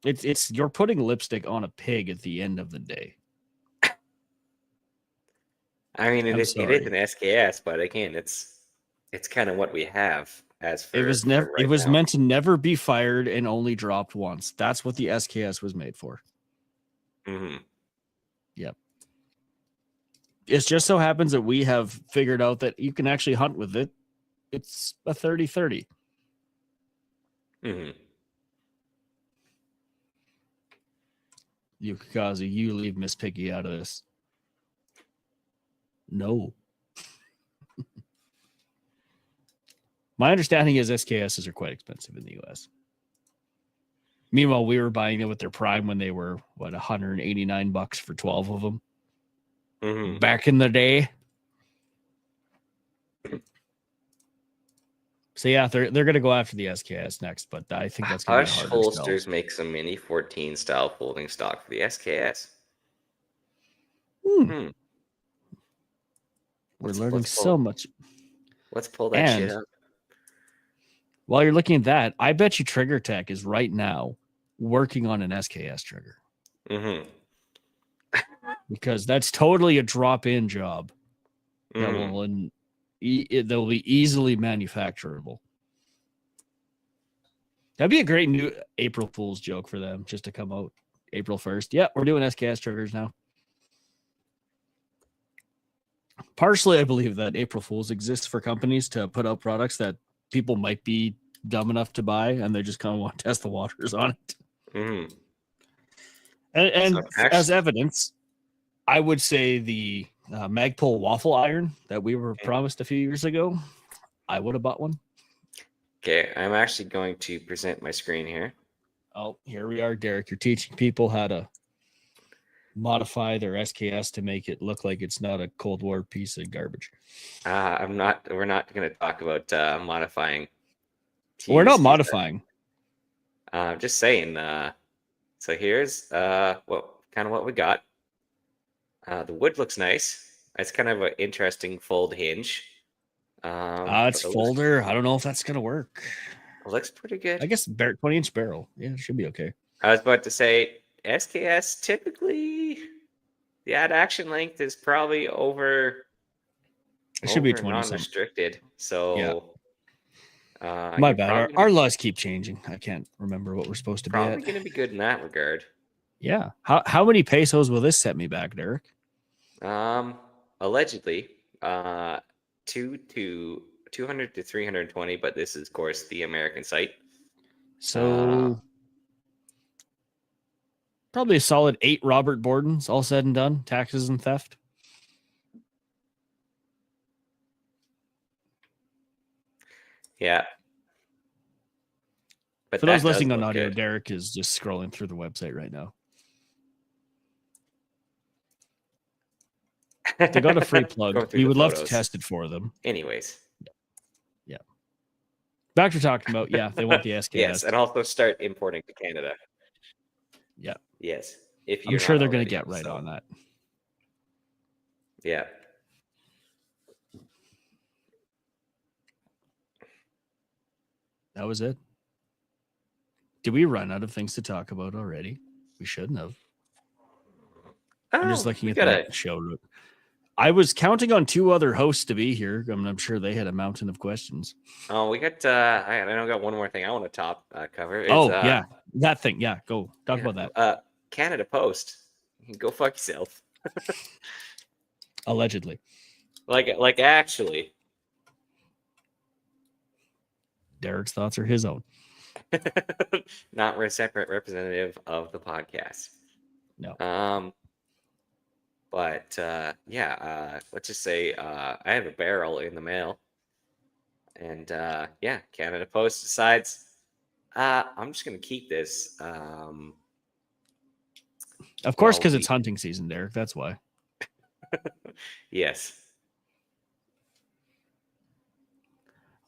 Speaker 1: It's you're putting lipstick on a pig at the end of the day.
Speaker 5: I mean, it
Speaker 1: I'm
Speaker 5: is
Speaker 1: sorry.
Speaker 5: an SKS, but again, it's kind of what we have as for
Speaker 1: It was
Speaker 5: for
Speaker 1: never.
Speaker 5: right
Speaker 1: It was
Speaker 5: now.
Speaker 1: meant to never be fired and only dropped once. That's what the SKS was made for.
Speaker 5: Mhm.
Speaker 1: It just so happens that we have figured out that you can actually hunt with it. It's a 30-30.
Speaker 5: Mhm.
Speaker 1: Yukikazu, you leave Miss Piggy out of this. No. My understanding is SKSs are quite expensive in the US. Meanwhile, we were buying them with their prime when they were, what, $189 for 12 of them
Speaker 5: Mhm.
Speaker 1: back in the day. So yeah, they're going to go after the SKS next, but I think that's going to be a
Speaker 5: Hush
Speaker 1: harder sell.
Speaker 5: Holsters make some mini 14 style folding stock for the SKS.
Speaker 1: We're
Speaker 5: Let's
Speaker 1: learning
Speaker 5: pull-
Speaker 1: so much.
Speaker 5: Let's pull that shit
Speaker 1: And-
Speaker 5: up.
Speaker 1: While you're looking at that, I bet you Trigger Tech is right now working on an SKS trigger
Speaker 5: Mhm.
Speaker 1: because that's totally a drop-in job that
Speaker 5: Mhm.
Speaker 1: will that will be easily manufacturable. That'd be a great new April Fool's joke for them just to come out April 1st. Yeah, we're doing SKS triggers now. Partially, I believe that April Fool's exists for companies to put out products that people might be dumb enough to buy, and they just kind of want to test the waters on it.
Speaker 5: Mhm.
Speaker 1: And
Speaker 5: So actually-
Speaker 1: as evidence, I would say the Magpul waffle iron that we were promised a few years ago, I would have bought one.
Speaker 5: Okay, I'm actually going to present my screen here.
Speaker 1: Oh, here we are, Derek. You're teaching people how to modify their SKS to make it look like it's not a Cold War piece of garbage.
Speaker 5: We're not going to talk about modifying.
Speaker 1: We're not
Speaker 5: TUCs.
Speaker 1: modifying.
Speaker 5: Just saying. So here's what we got. The wood looks nice. It's kind of an interesting fold hinge.
Speaker 1: It's folder. I don't know if that's gonna work.
Speaker 5: It looks pretty good.
Speaker 1: I guess 20-inch barrel. Yeah, it should be okay.
Speaker 5: I was about to say SKS typically the add action length is probably over.
Speaker 1: It should be
Speaker 5: over
Speaker 1: 20 something.
Speaker 5: non-restricted. So
Speaker 1: My
Speaker 5: you're
Speaker 1: bad.
Speaker 5: probably
Speaker 1: Our laws keep changing. I can't remember what we're supposed to be
Speaker 5: probably
Speaker 1: at.
Speaker 5: going to be good in that regard.
Speaker 1: Yeah. How many pesos will this set me back, Derek?
Speaker 5: Allegedly, 200 to 320, but this is, of course, the American site.
Speaker 1: So probably a solid 8 Robert Bordens, all said and done, taxes and theft.
Speaker 5: Yeah. But
Speaker 1: For
Speaker 5: that
Speaker 1: those
Speaker 5: does
Speaker 1: listening on
Speaker 5: look
Speaker 1: audio,
Speaker 5: good.
Speaker 1: Derek is just scrolling through the website right now. They got a free
Speaker 5: Going
Speaker 1: plug.
Speaker 5: through
Speaker 1: We
Speaker 5: the
Speaker 1: would love to
Speaker 5: photos.
Speaker 1: test it for them.
Speaker 5: Anyways.
Speaker 1: Back to talking about, they want the SKS.
Speaker 5: Yes, and also start importing to Canada.
Speaker 1: Yeah.
Speaker 5: Yes. If
Speaker 1: I'm
Speaker 5: you're
Speaker 1: sure
Speaker 5: not
Speaker 1: they're going to
Speaker 5: already,
Speaker 1: get right
Speaker 5: so,
Speaker 1: on that.
Speaker 5: Yeah.
Speaker 1: That was it. Did we run out of things to talk about already? We shouldn't have. I'm just looking at that show. I was counting on 2 other hosts to be here. I'm sure they had a mountain of questions.
Speaker 5: Oh, we got. I don't got one more thing I want to cover. It's,
Speaker 1: yeah, that thing. Yeah, go talk about that.
Speaker 5: Canada Post. Go fuck yourself.
Speaker 1: Allegedly.
Speaker 5: Like actually.
Speaker 1: Derek's thoughts are his own.
Speaker 5: Not a separate representative of the podcast.
Speaker 1: No.
Speaker 5: But let's just say I have a barrel in the mail, and Canada Post decides I'm just gonna keep this.
Speaker 1: Of course, because it's hunting season, Derek. That's why.
Speaker 5: Yes.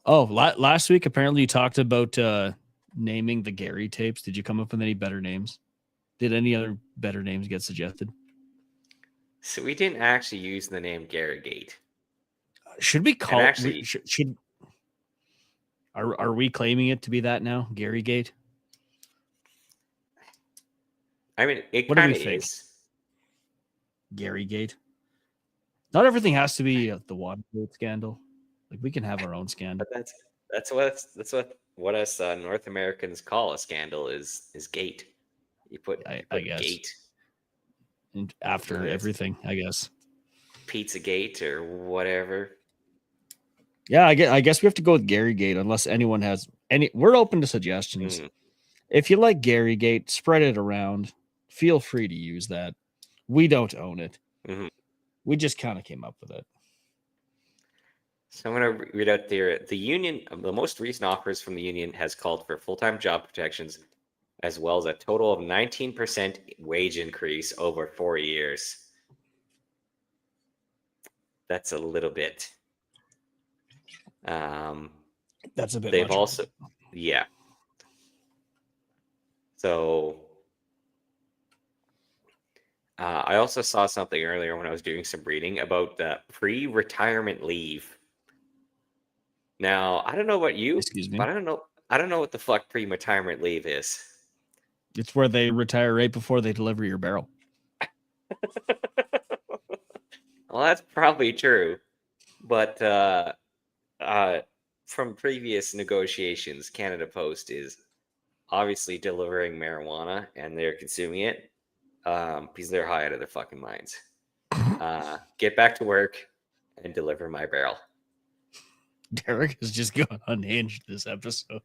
Speaker 1: Oh, last week apparently you talked about naming the Gary tapes. Did you come up with any better names? Did any other better names get suggested?
Speaker 5: So we didn't actually use the name Garrigate.
Speaker 1: Should we call
Speaker 5: actually?
Speaker 1: Are we claiming it to be that now, Garrygate?
Speaker 5: I mean, it
Speaker 1: What do
Speaker 5: kind
Speaker 1: we
Speaker 5: of
Speaker 1: think?
Speaker 5: is.
Speaker 1: Garrygate. Not everything has to be the Watergate scandal. Like we can have our own scandal.
Speaker 5: But that's what us North Americans call a scandal is gate. You put
Speaker 1: I guess.
Speaker 5: gate.
Speaker 1: And after everything, I guess.
Speaker 5: Pizzagate or whatever.
Speaker 1: Yeah, I guess we have to go with Garrygate unless anyone has any. We're open to suggestions. If you like Garrygate, spread it around. Feel free to use that. We don't own it.
Speaker 5: Mm-hmm.
Speaker 1: We just kind of came up with it.
Speaker 5: So I'm going to read out there. The union, the most recent offers from the union has called for full-time job protections, as well as a total of 19% wage increase over 4 years. That's a little bit.
Speaker 1: That's a bit.
Speaker 5: They've
Speaker 1: much.
Speaker 5: also, yeah. So I also saw something earlier when I was doing some reading about the pre-retirement leave. Now, I don't know about you,
Speaker 1: Excuse me.
Speaker 5: but I don't know what the fuck pre-retirement leave is.
Speaker 1: It's where they retire right before they deliver your barrel.
Speaker 5: Well, that's probably true, but from previous negotiations, Canada Post is obviously delivering marijuana, and they're consuming it because they're high out of their fucking minds. Get back to work and deliver my barrel.
Speaker 1: Derek has just gone unhinged this episode.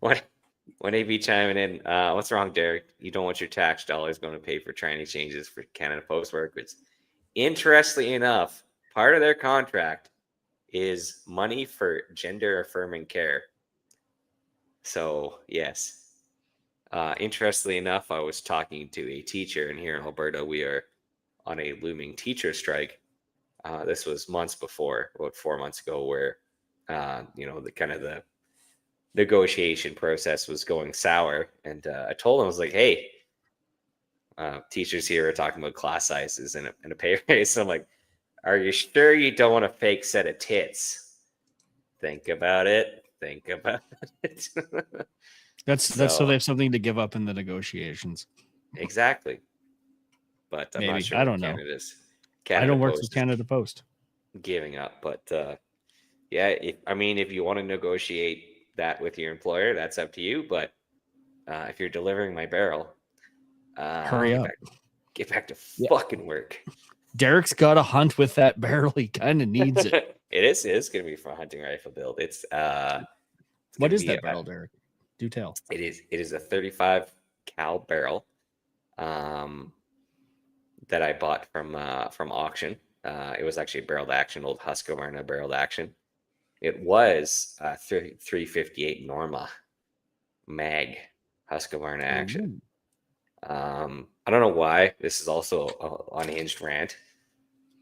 Speaker 5: When AB chiming in, what's wrong, Derek? You don't want your tax dollars going to pay for training changes for Canada Post workers. Interestingly enough, part of their contract is money for gender affirming care. So, yes. Interestingly enough, I was talking to a teacher, and here in Alberta, we are on a looming teacher strike. This was months before, about 4 months ago, where, the negotiation process was going sour. And I told him, I was like, hey, teachers here are talking about class sizes and a pay raise. So I'm like, are you sure you don't want a fake set of tits? Think about it. Think about it.
Speaker 1: That's so they have something to give up in the negotiations.
Speaker 5: Exactly. But I'm not
Speaker 1: Maybe.
Speaker 5: sure
Speaker 1: I
Speaker 5: what
Speaker 1: don't know.
Speaker 5: Canada
Speaker 1: I don't work
Speaker 5: Post
Speaker 1: for
Speaker 5: is
Speaker 1: Canada Post.
Speaker 5: giving up. But yeah, if you want to negotiate that with your employer, that's up to you. But if you're delivering my barrel,
Speaker 1: Hurry up.
Speaker 5: Get back to fucking work.
Speaker 1: Derek's got to hunt with that barrel. He kind of needs it.
Speaker 5: It is going to be for a hunting rifle build. It's
Speaker 1: what is that barrel, Derek? Do tell.
Speaker 5: It is a 35 cal barrel that I bought from auction. It was actually a barreled action, old Husqvarna barreled action. It was 358 Norma mag Husqvarna action. I don't know why. This is also an unhinged rant.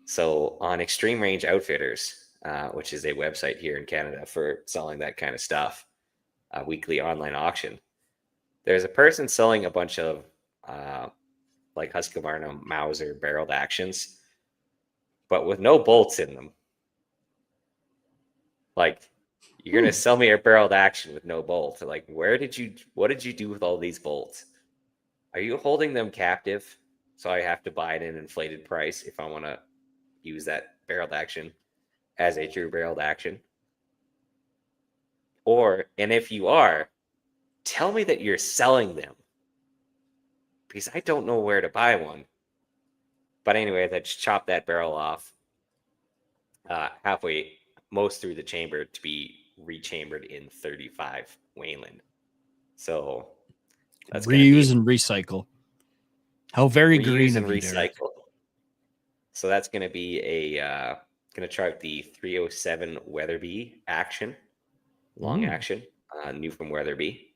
Speaker 5: So on Extreme Range Outfitters, which is a website here in Canada for selling that kind of stuff, a weekly online auction, there's a person selling a bunch of like Husqvarna Mauser barreled actions, but with no bolts in them. Like, you're gonna sell me a barreled action with no bolts. Like, what did you do with all these bolts? Are you holding them captive? So I have to buy at an inflated price if I want to use that barreled action as a true barreled action? And if you are, tell me that you're selling them, because I don't know where to buy one. But anyway, I just chopped that barrel off halfway, most through the chamber, to be rechambered in 35 Wayland. So that's
Speaker 1: reuse and recycle. How very green
Speaker 5: and
Speaker 1: of you,
Speaker 5: recycle.
Speaker 1: Derek.
Speaker 5: So that's going to be going to try out the 307 Weatherby action, long action, new from Weatherby.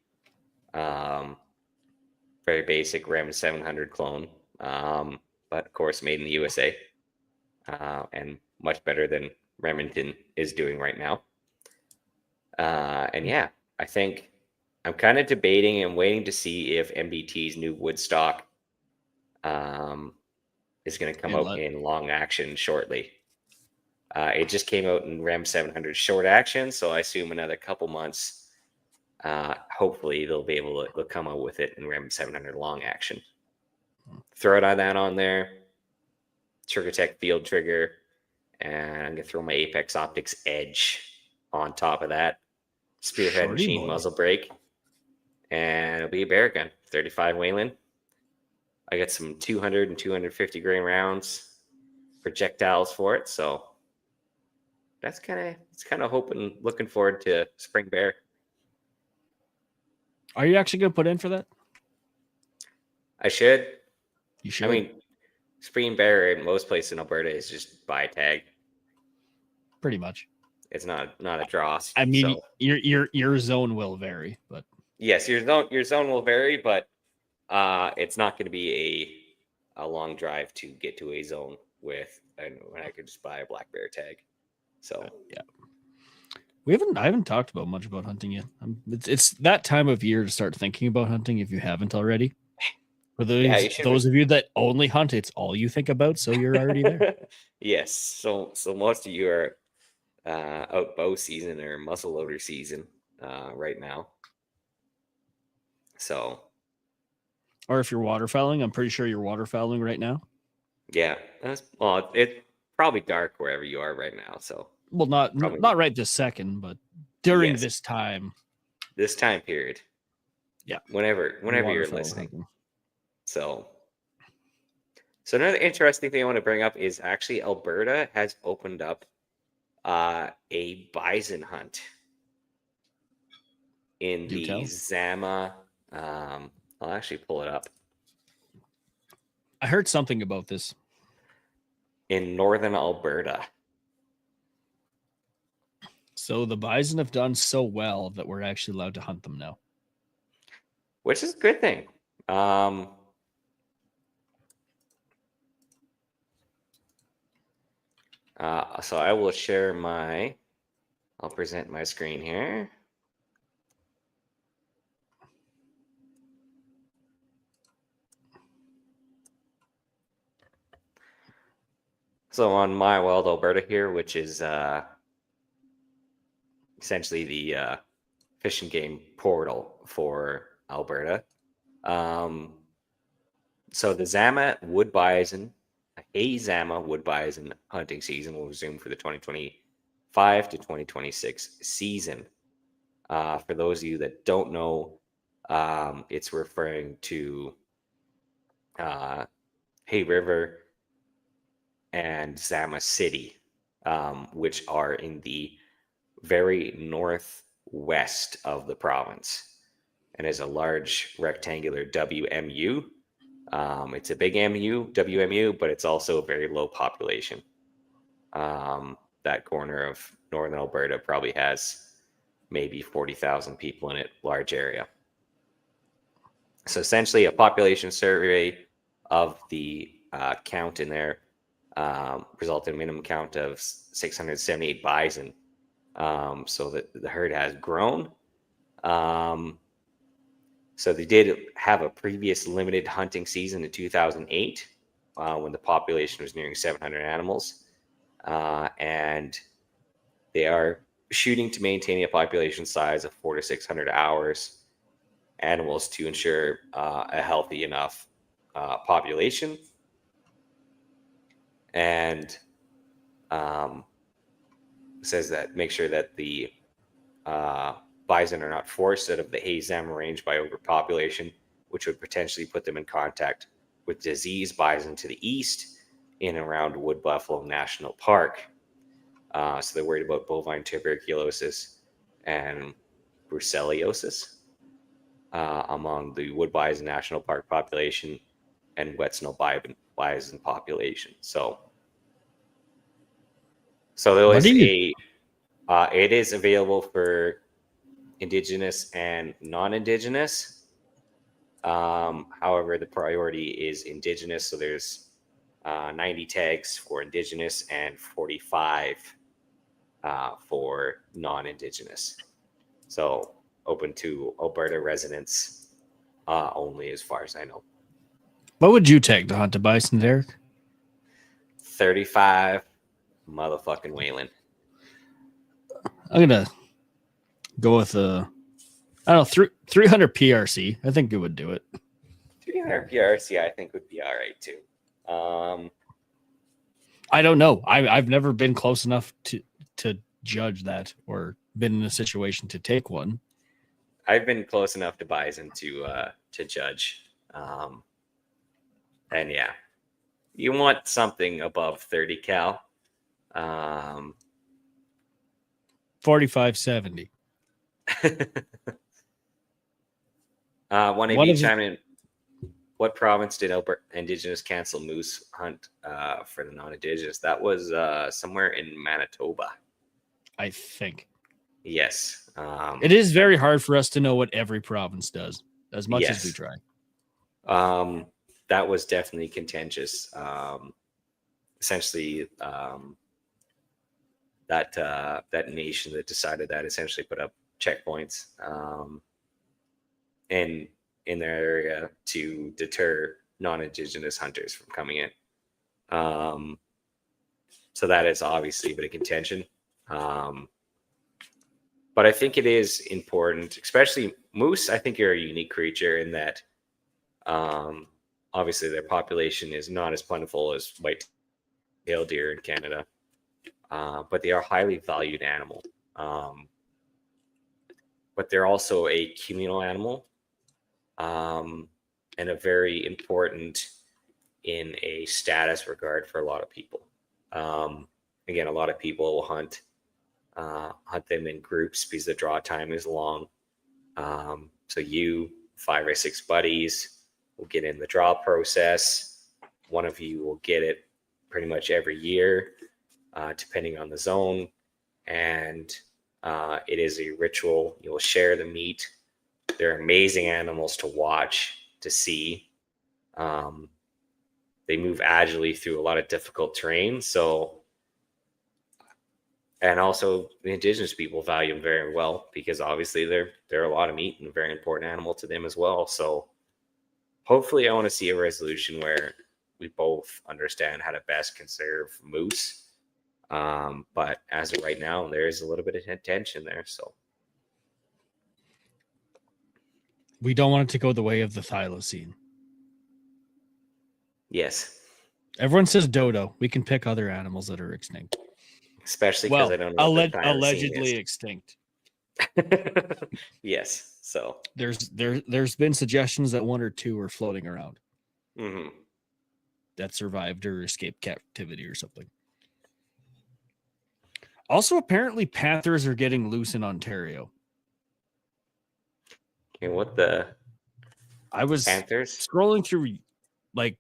Speaker 5: Very basic Rem 700 clone, but of course made in the USA, and much better than Remington is doing right now. And yeah, I think I'm kind of debating and waiting to see if MBT's new Woodstock is going to come out in long action shortly. It just came out in Rem 700 short action, so I assume another couple months. Hopefully they'll come out with it in Rem 700 long action. Throw it on there. Trigger Tech field trigger, and I'm gonna throw my Apex Optics Edge on top of that. Spearhead machine muzzle brake, and it'll be a bear gun. 35 Wayland. I got some 200 and 250 grain rounds, projectiles for it. So it's kind of looking forward to spring bear.
Speaker 1: Are you actually going to put in for that?
Speaker 5: I should.
Speaker 1: You should.
Speaker 5: I mean, spring bear in most places in Alberta is just buy a tag.
Speaker 1: Pretty much.
Speaker 5: It's not a draw.
Speaker 1: I mean, so. your zone will vary, but
Speaker 5: yes, your zone will vary, but it's not going to be a long drive to get to a zone when I could just buy a black bear tag. So
Speaker 1: yeah. I haven't talked about much about hunting yet. It's that time of year to start thinking about hunting if you haven't already. For those of you that only hunt, it's all you think about, so you're already there.
Speaker 5: Yes. So most of you are out bow season or muzzle loader season right now. So,
Speaker 1: or if you're waterfowling, I'm pretty sure you're waterfowling right now.
Speaker 5: Yeah. It's probably dark wherever you are right now. So,
Speaker 1: well, not right this second, but during this time
Speaker 5: period.
Speaker 1: Yeah.
Speaker 5: Whenever you're listening. Hunting. So another interesting thing I want to bring up is actually Alberta has opened up a bison hunt in the Zama. I'll actually pull it up.
Speaker 1: I heard something about this.
Speaker 5: In northern Alberta.
Speaker 1: So the bison have done so well that we're actually allowed to hunt them now.
Speaker 5: Which is a good thing. So I will I'll present my screen here. So on My Wild Alberta here, which is essentially the fish and game portal for Alberta. So the Zama wood bison, a Zama wood bison hunting season will resume for the 2025 to 2026 season. For those of you that don't know, it's referring to Hay River and Zama City, which are in the very northwest of the province, and is a large rectangular WMU. It's a big WMU, but it's also a very low population. That corner of northern Alberta probably has maybe 40,000 people in it, large area. So essentially a population survey of the count in there resulted in a minimum count of 678 bison. So that the herd has grown. So they did have a previous limited hunting season in 2008 when the population was nearing 700 animals. And they are shooting to maintain a population size of 400 to 600 animals to ensure a healthy enough population. And says that make sure that the bison are not forced out of the Hay Zama range by overpopulation, which would potentially put them in contact with diseased bison to the east in and around Wood Buffalo National Park. So they're worried about bovine tuberculosis and brucellosis among the Wood Bison National Park population and wet snow bison population. So there is it is available for Indigenous and non-Indigenous. However, the priority is Indigenous. So there's 90 tags for Indigenous and 45 for non-Indigenous. So open to Alberta residents only, as far as I know.
Speaker 1: What would you take to hunt a bison, Derek?
Speaker 5: 35 motherfucking Wayland.
Speaker 1: I'm gonna go with I don't know, 300 PRC. I think it would do it.
Speaker 5: 300 PRC, I think, would be all right too.
Speaker 1: I don't know. I've never been close enough to judge that or been in a situation to take one.
Speaker 5: I've been close enough to bison to judge. And yeah, you want something above 30 cal.
Speaker 1: 4570.
Speaker 5: 180 chime in. What province did Alberta Indigenous cancel moose hunt for the non-Indigenous? That was somewhere in Manitoba,
Speaker 1: I think.
Speaker 5: Yes.
Speaker 1: It is very hard for us to know what every province does, as much as we try.
Speaker 5: That was definitely contentious. Essentially, that nation that decided that essentially put up checkpoints in their area to deter non-Indigenous hunters from coming in. So that is obviously a bit of contention. But I think it is important, especially moose. I think you're a unique creature in that obviously their population is not as plentiful as white-tailed deer in Canada, but they are a highly valued animal. But they're also a communal animal and a very important in a status regard for a lot of people. Again, a lot of people will hunt them in groups because the draw time is long. So you, 5 or 6 buddies, will get in the draw process. One of you will get it pretty much every year, depending on the zone. And it is a ritual. You'll share the meat. They're amazing animals to watch, to see. They move agilely through a lot of difficult terrain. And also the Indigenous people value them very well because obviously they're a lot of meat and a very important animal to them as well. So hopefully I want to see a resolution where we both understand how to best conserve moose. But as of right now, there is a little bit of tension there. So
Speaker 1: We don't want it to go the way of the thylacine.
Speaker 5: yes,
Speaker 1: Everyone says dodo. We can pick other animals that are extinct.
Speaker 5: especially because I don't know what the thylacine
Speaker 1: allegedly extinct.
Speaker 5: is. Yes. So
Speaker 1: There's been suggestions that one or two are floating around
Speaker 5: mhm.
Speaker 1: that survived or escaped captivity or something. Also, apparently, panthers are getting loose in Ontario.
Speaker 5: Okay, what the
Speaker 1: I was
Speaker 5: Panthers?
Speaker 1: scrolling through like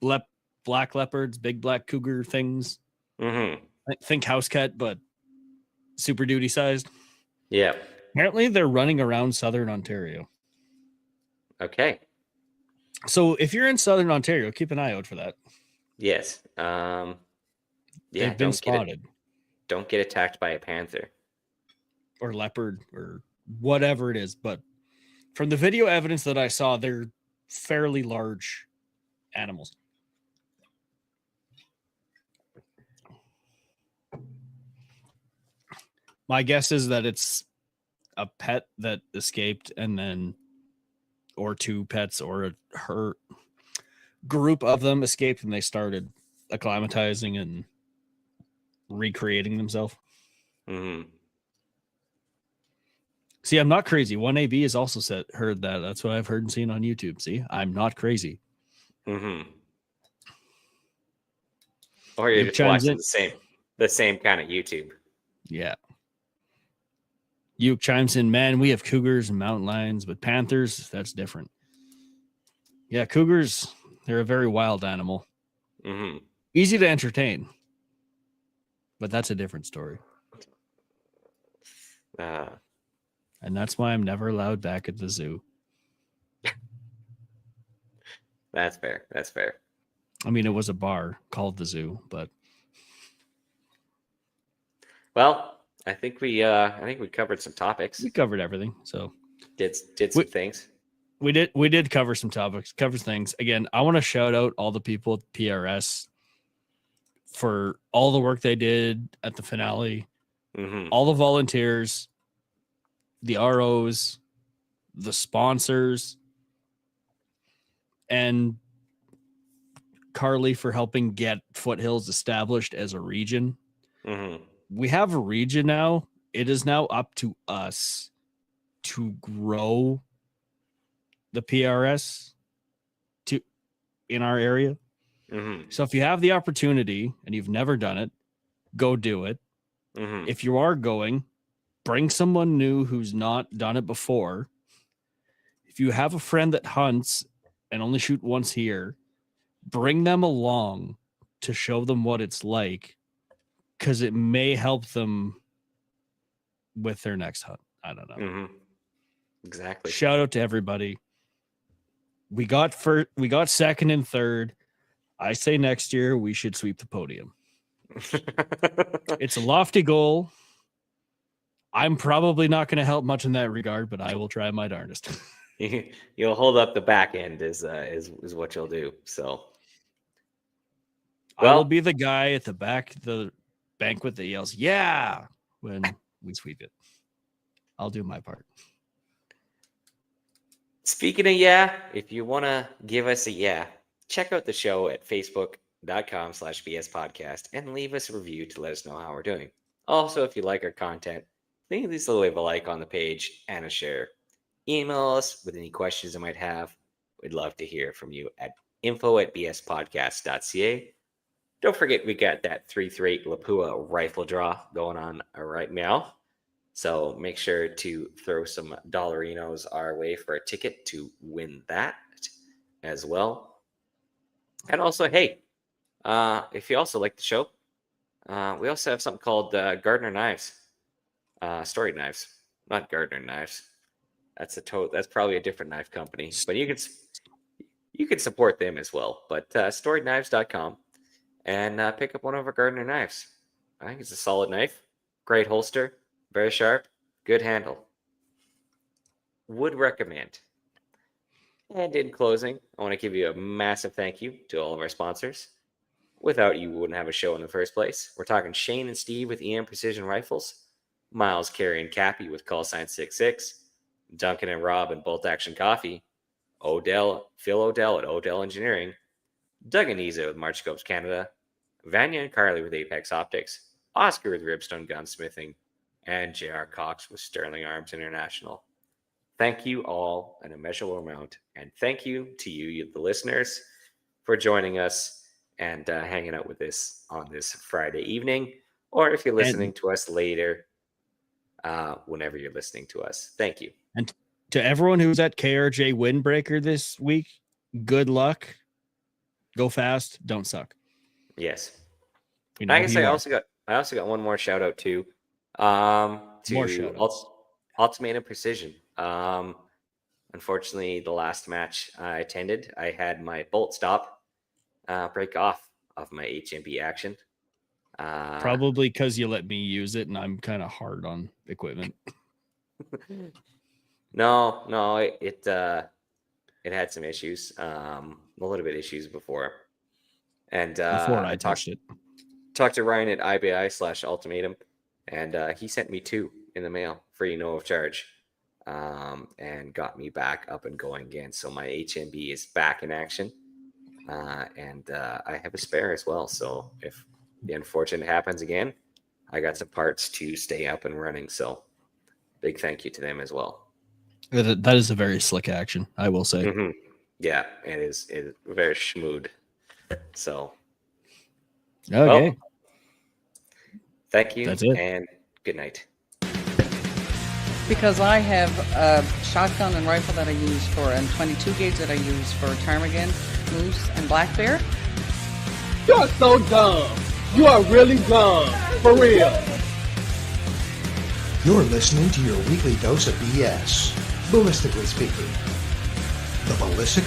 Speaker 1: black leopards, big black cougar things.
Speaker 5: Mm-hmm.
Speaker 1: I think house cut, but super duty sized.
Speaker 5: Yeah.
Speaker 1: Apparently, they're running around southern Ontario.
Speaker 5: Okay.
Speaker 1: So if you're in southern Ontario, keep an eye out for that.
Speaker 5: Yes.
Speaker 1: They've been
Speaker 5: don't
Speaker 1: spotted.
Speaker 5: Don't get attacked by a panther.
Speaker 1: Or leopard or whatever it is. But from the video evidence that I saw, they're fairly large animals. My guess is that it's a pet that escaped and then, or two pets or her group of them escaped and they started acclimatizing and recreating themselves.
Speaker 5: Mm-hmm.
Speaker 1: See, I'm not crazy. 1AB has also heard that. That's what I've heard and seen on YouTube. See, I'm not crazy.
Speaker 5: Mm-hmm. Or you're just watching the same kind of YouTube.
Speaker 1: Yeah. Uke chimes in, man, we have cougars and mountain lions, but panthers, that's different. Yeah, cougars, they're a very wild animal.
Speaker 5: Mm-hmm.
Speaker 1: Easy to entertain, but that's a different story. And that's why I'm never allowed back at the zoo.
Speaker 5: That's fair. That's fair.
Speaker 1: I mean, it was a bar called the zoo, but
Speaker 5: well, I think we covered some topics.
Speaker 1: we covered everything. So
Speaker 5: did some things.
Speaker 1: We did cover some topics, cover things. Again, I want to shout out all the people at PRS for all the work they did at the finale,
Speaker 5: Mm-hmm.
Speaker 1: all the volunteers, the ROs, the sponsors, and Carly for helping get Foothills established as a region.
Speaker 5: Mm-hmm.
Speaker 1: We have a region now. It is now up to us to grow the PRS in our area.
Speaker 5: Mm-hmm.
Speaker 1: So if you have the opportunity and you've never done it, go do it.
Speaker 5: Mm-hmm.
Speaker 1: If you are going, bring someone new who's not done it before. If you have a friend that hunts and only shoot once here, bring them along to show them what it's like, because it may help them with their next hunt. I don't know.
Speaker 5: Mm-hmm. Exactly.
Speaker 1: Shout out to everybody. We got second and third. I say next year we should sweep the podium. It's a lofty goal. I'm probably not going to help much in that regard, but I will try my darndest.
Speaker 5: You'll hold up the back end is what you'll do. So
Speaker 1: I will be the guy at the back of the banquet that yells, "Yeah," when we sweep it. I'll do my part.
Speaker 5: Speaking of if you want to give us a check out the show at facebook.com/BS podcast and leave us a review to let us know how we're doing. Also, if you like our content, please leave a like on the page and a share. Email us with any questions you might have. We'd love to hear from you at info@bspodcast.ca. Don't forget, we got that 338 Lapua rifle draw going on right now. So make sure to throw some dollarinos our way for a ticket to win that as well. And also, hey, if you also like the show, we also have something called Gardner Knives, Storied Knives, not Gardner Knives. That's probably a different knife company, but you can support them as well. But storiedknives.com and pick up one of our Gardner knives. I think it's a solid knife, great holster, very sharp, good handle. Would recommend. And in closing, I want to give you a massive thank you to all of our sponsors. Without you, we wouldn't have a show in the first place. We're talking Shane and Steve with EM Precision Rifles, Miles, Carey, and Cappy with call sign 66, Duncan and Rob and Bolt Action Coffee, Phil Odell at Odell Engineering, Doug and Isa with March Scopes Canada, Vanya and Carly with Apex Optics, Oscar with Ribstone Gunsmithing, and J.R. Cox with Sterling Arms International. Thank you all an immeasurable amount, and thank you to you, the listeners, for joining us and hanging out with us on this Friday evening, or if you're listening to us later, whenever you're listening to us. Thank you.
Speaker 1: And to everyone who's at KRJ Windbreaker this week, good luck. Go fast. Don't suck.
Speaker 5: Yes.
Speaker 1: You know
Speaker 5: I guess
Speaker 1: who
Speaker 5: I
Speaker 1: you are.
Speaker 5: also got one more shout out too.
Speaker 1: More shout-outs.
Speaker 5: Ultimatum Precision. Unfortunately, the last match I attended, I had my bolt stop break off of my HMB action.
Speaker 1: Probably because you let me use it, and I'm kind of hard on equipment.
Speaker 5: No, it had some issues, a little bit issues before, and
Speaker 1: Before I touched it.
Speaker 5: Talked to Ryan at IBI/Ultimatum, and he sent me 2 in the mail, free, no of charge, and got me back up and going again. So my HMB is back in action, and I have a spare as well. So if the unfortunate happens again, I got some parts to stay up and running. So big thank you to them as well.
Speaker 1: That is a very slick action, I will say.
Speaker 5: Mm-hmm. Yeah, it is very smooth. So
Speaker 1: Okay.
Speaker 5: well, thank you.
Speaker 1: That's it.
Speaker 5: And good night.
Speaker 2: Because I have a shotgun and rifle that I use for, and 22 gauge that I use for ptarmigan, moose, and black bear.
Speaker 3: You're so dumb. You are really dumb. For real.
Speaker 4: You're listening to your weekly dose of BS, ballistically speaking. The Ballistic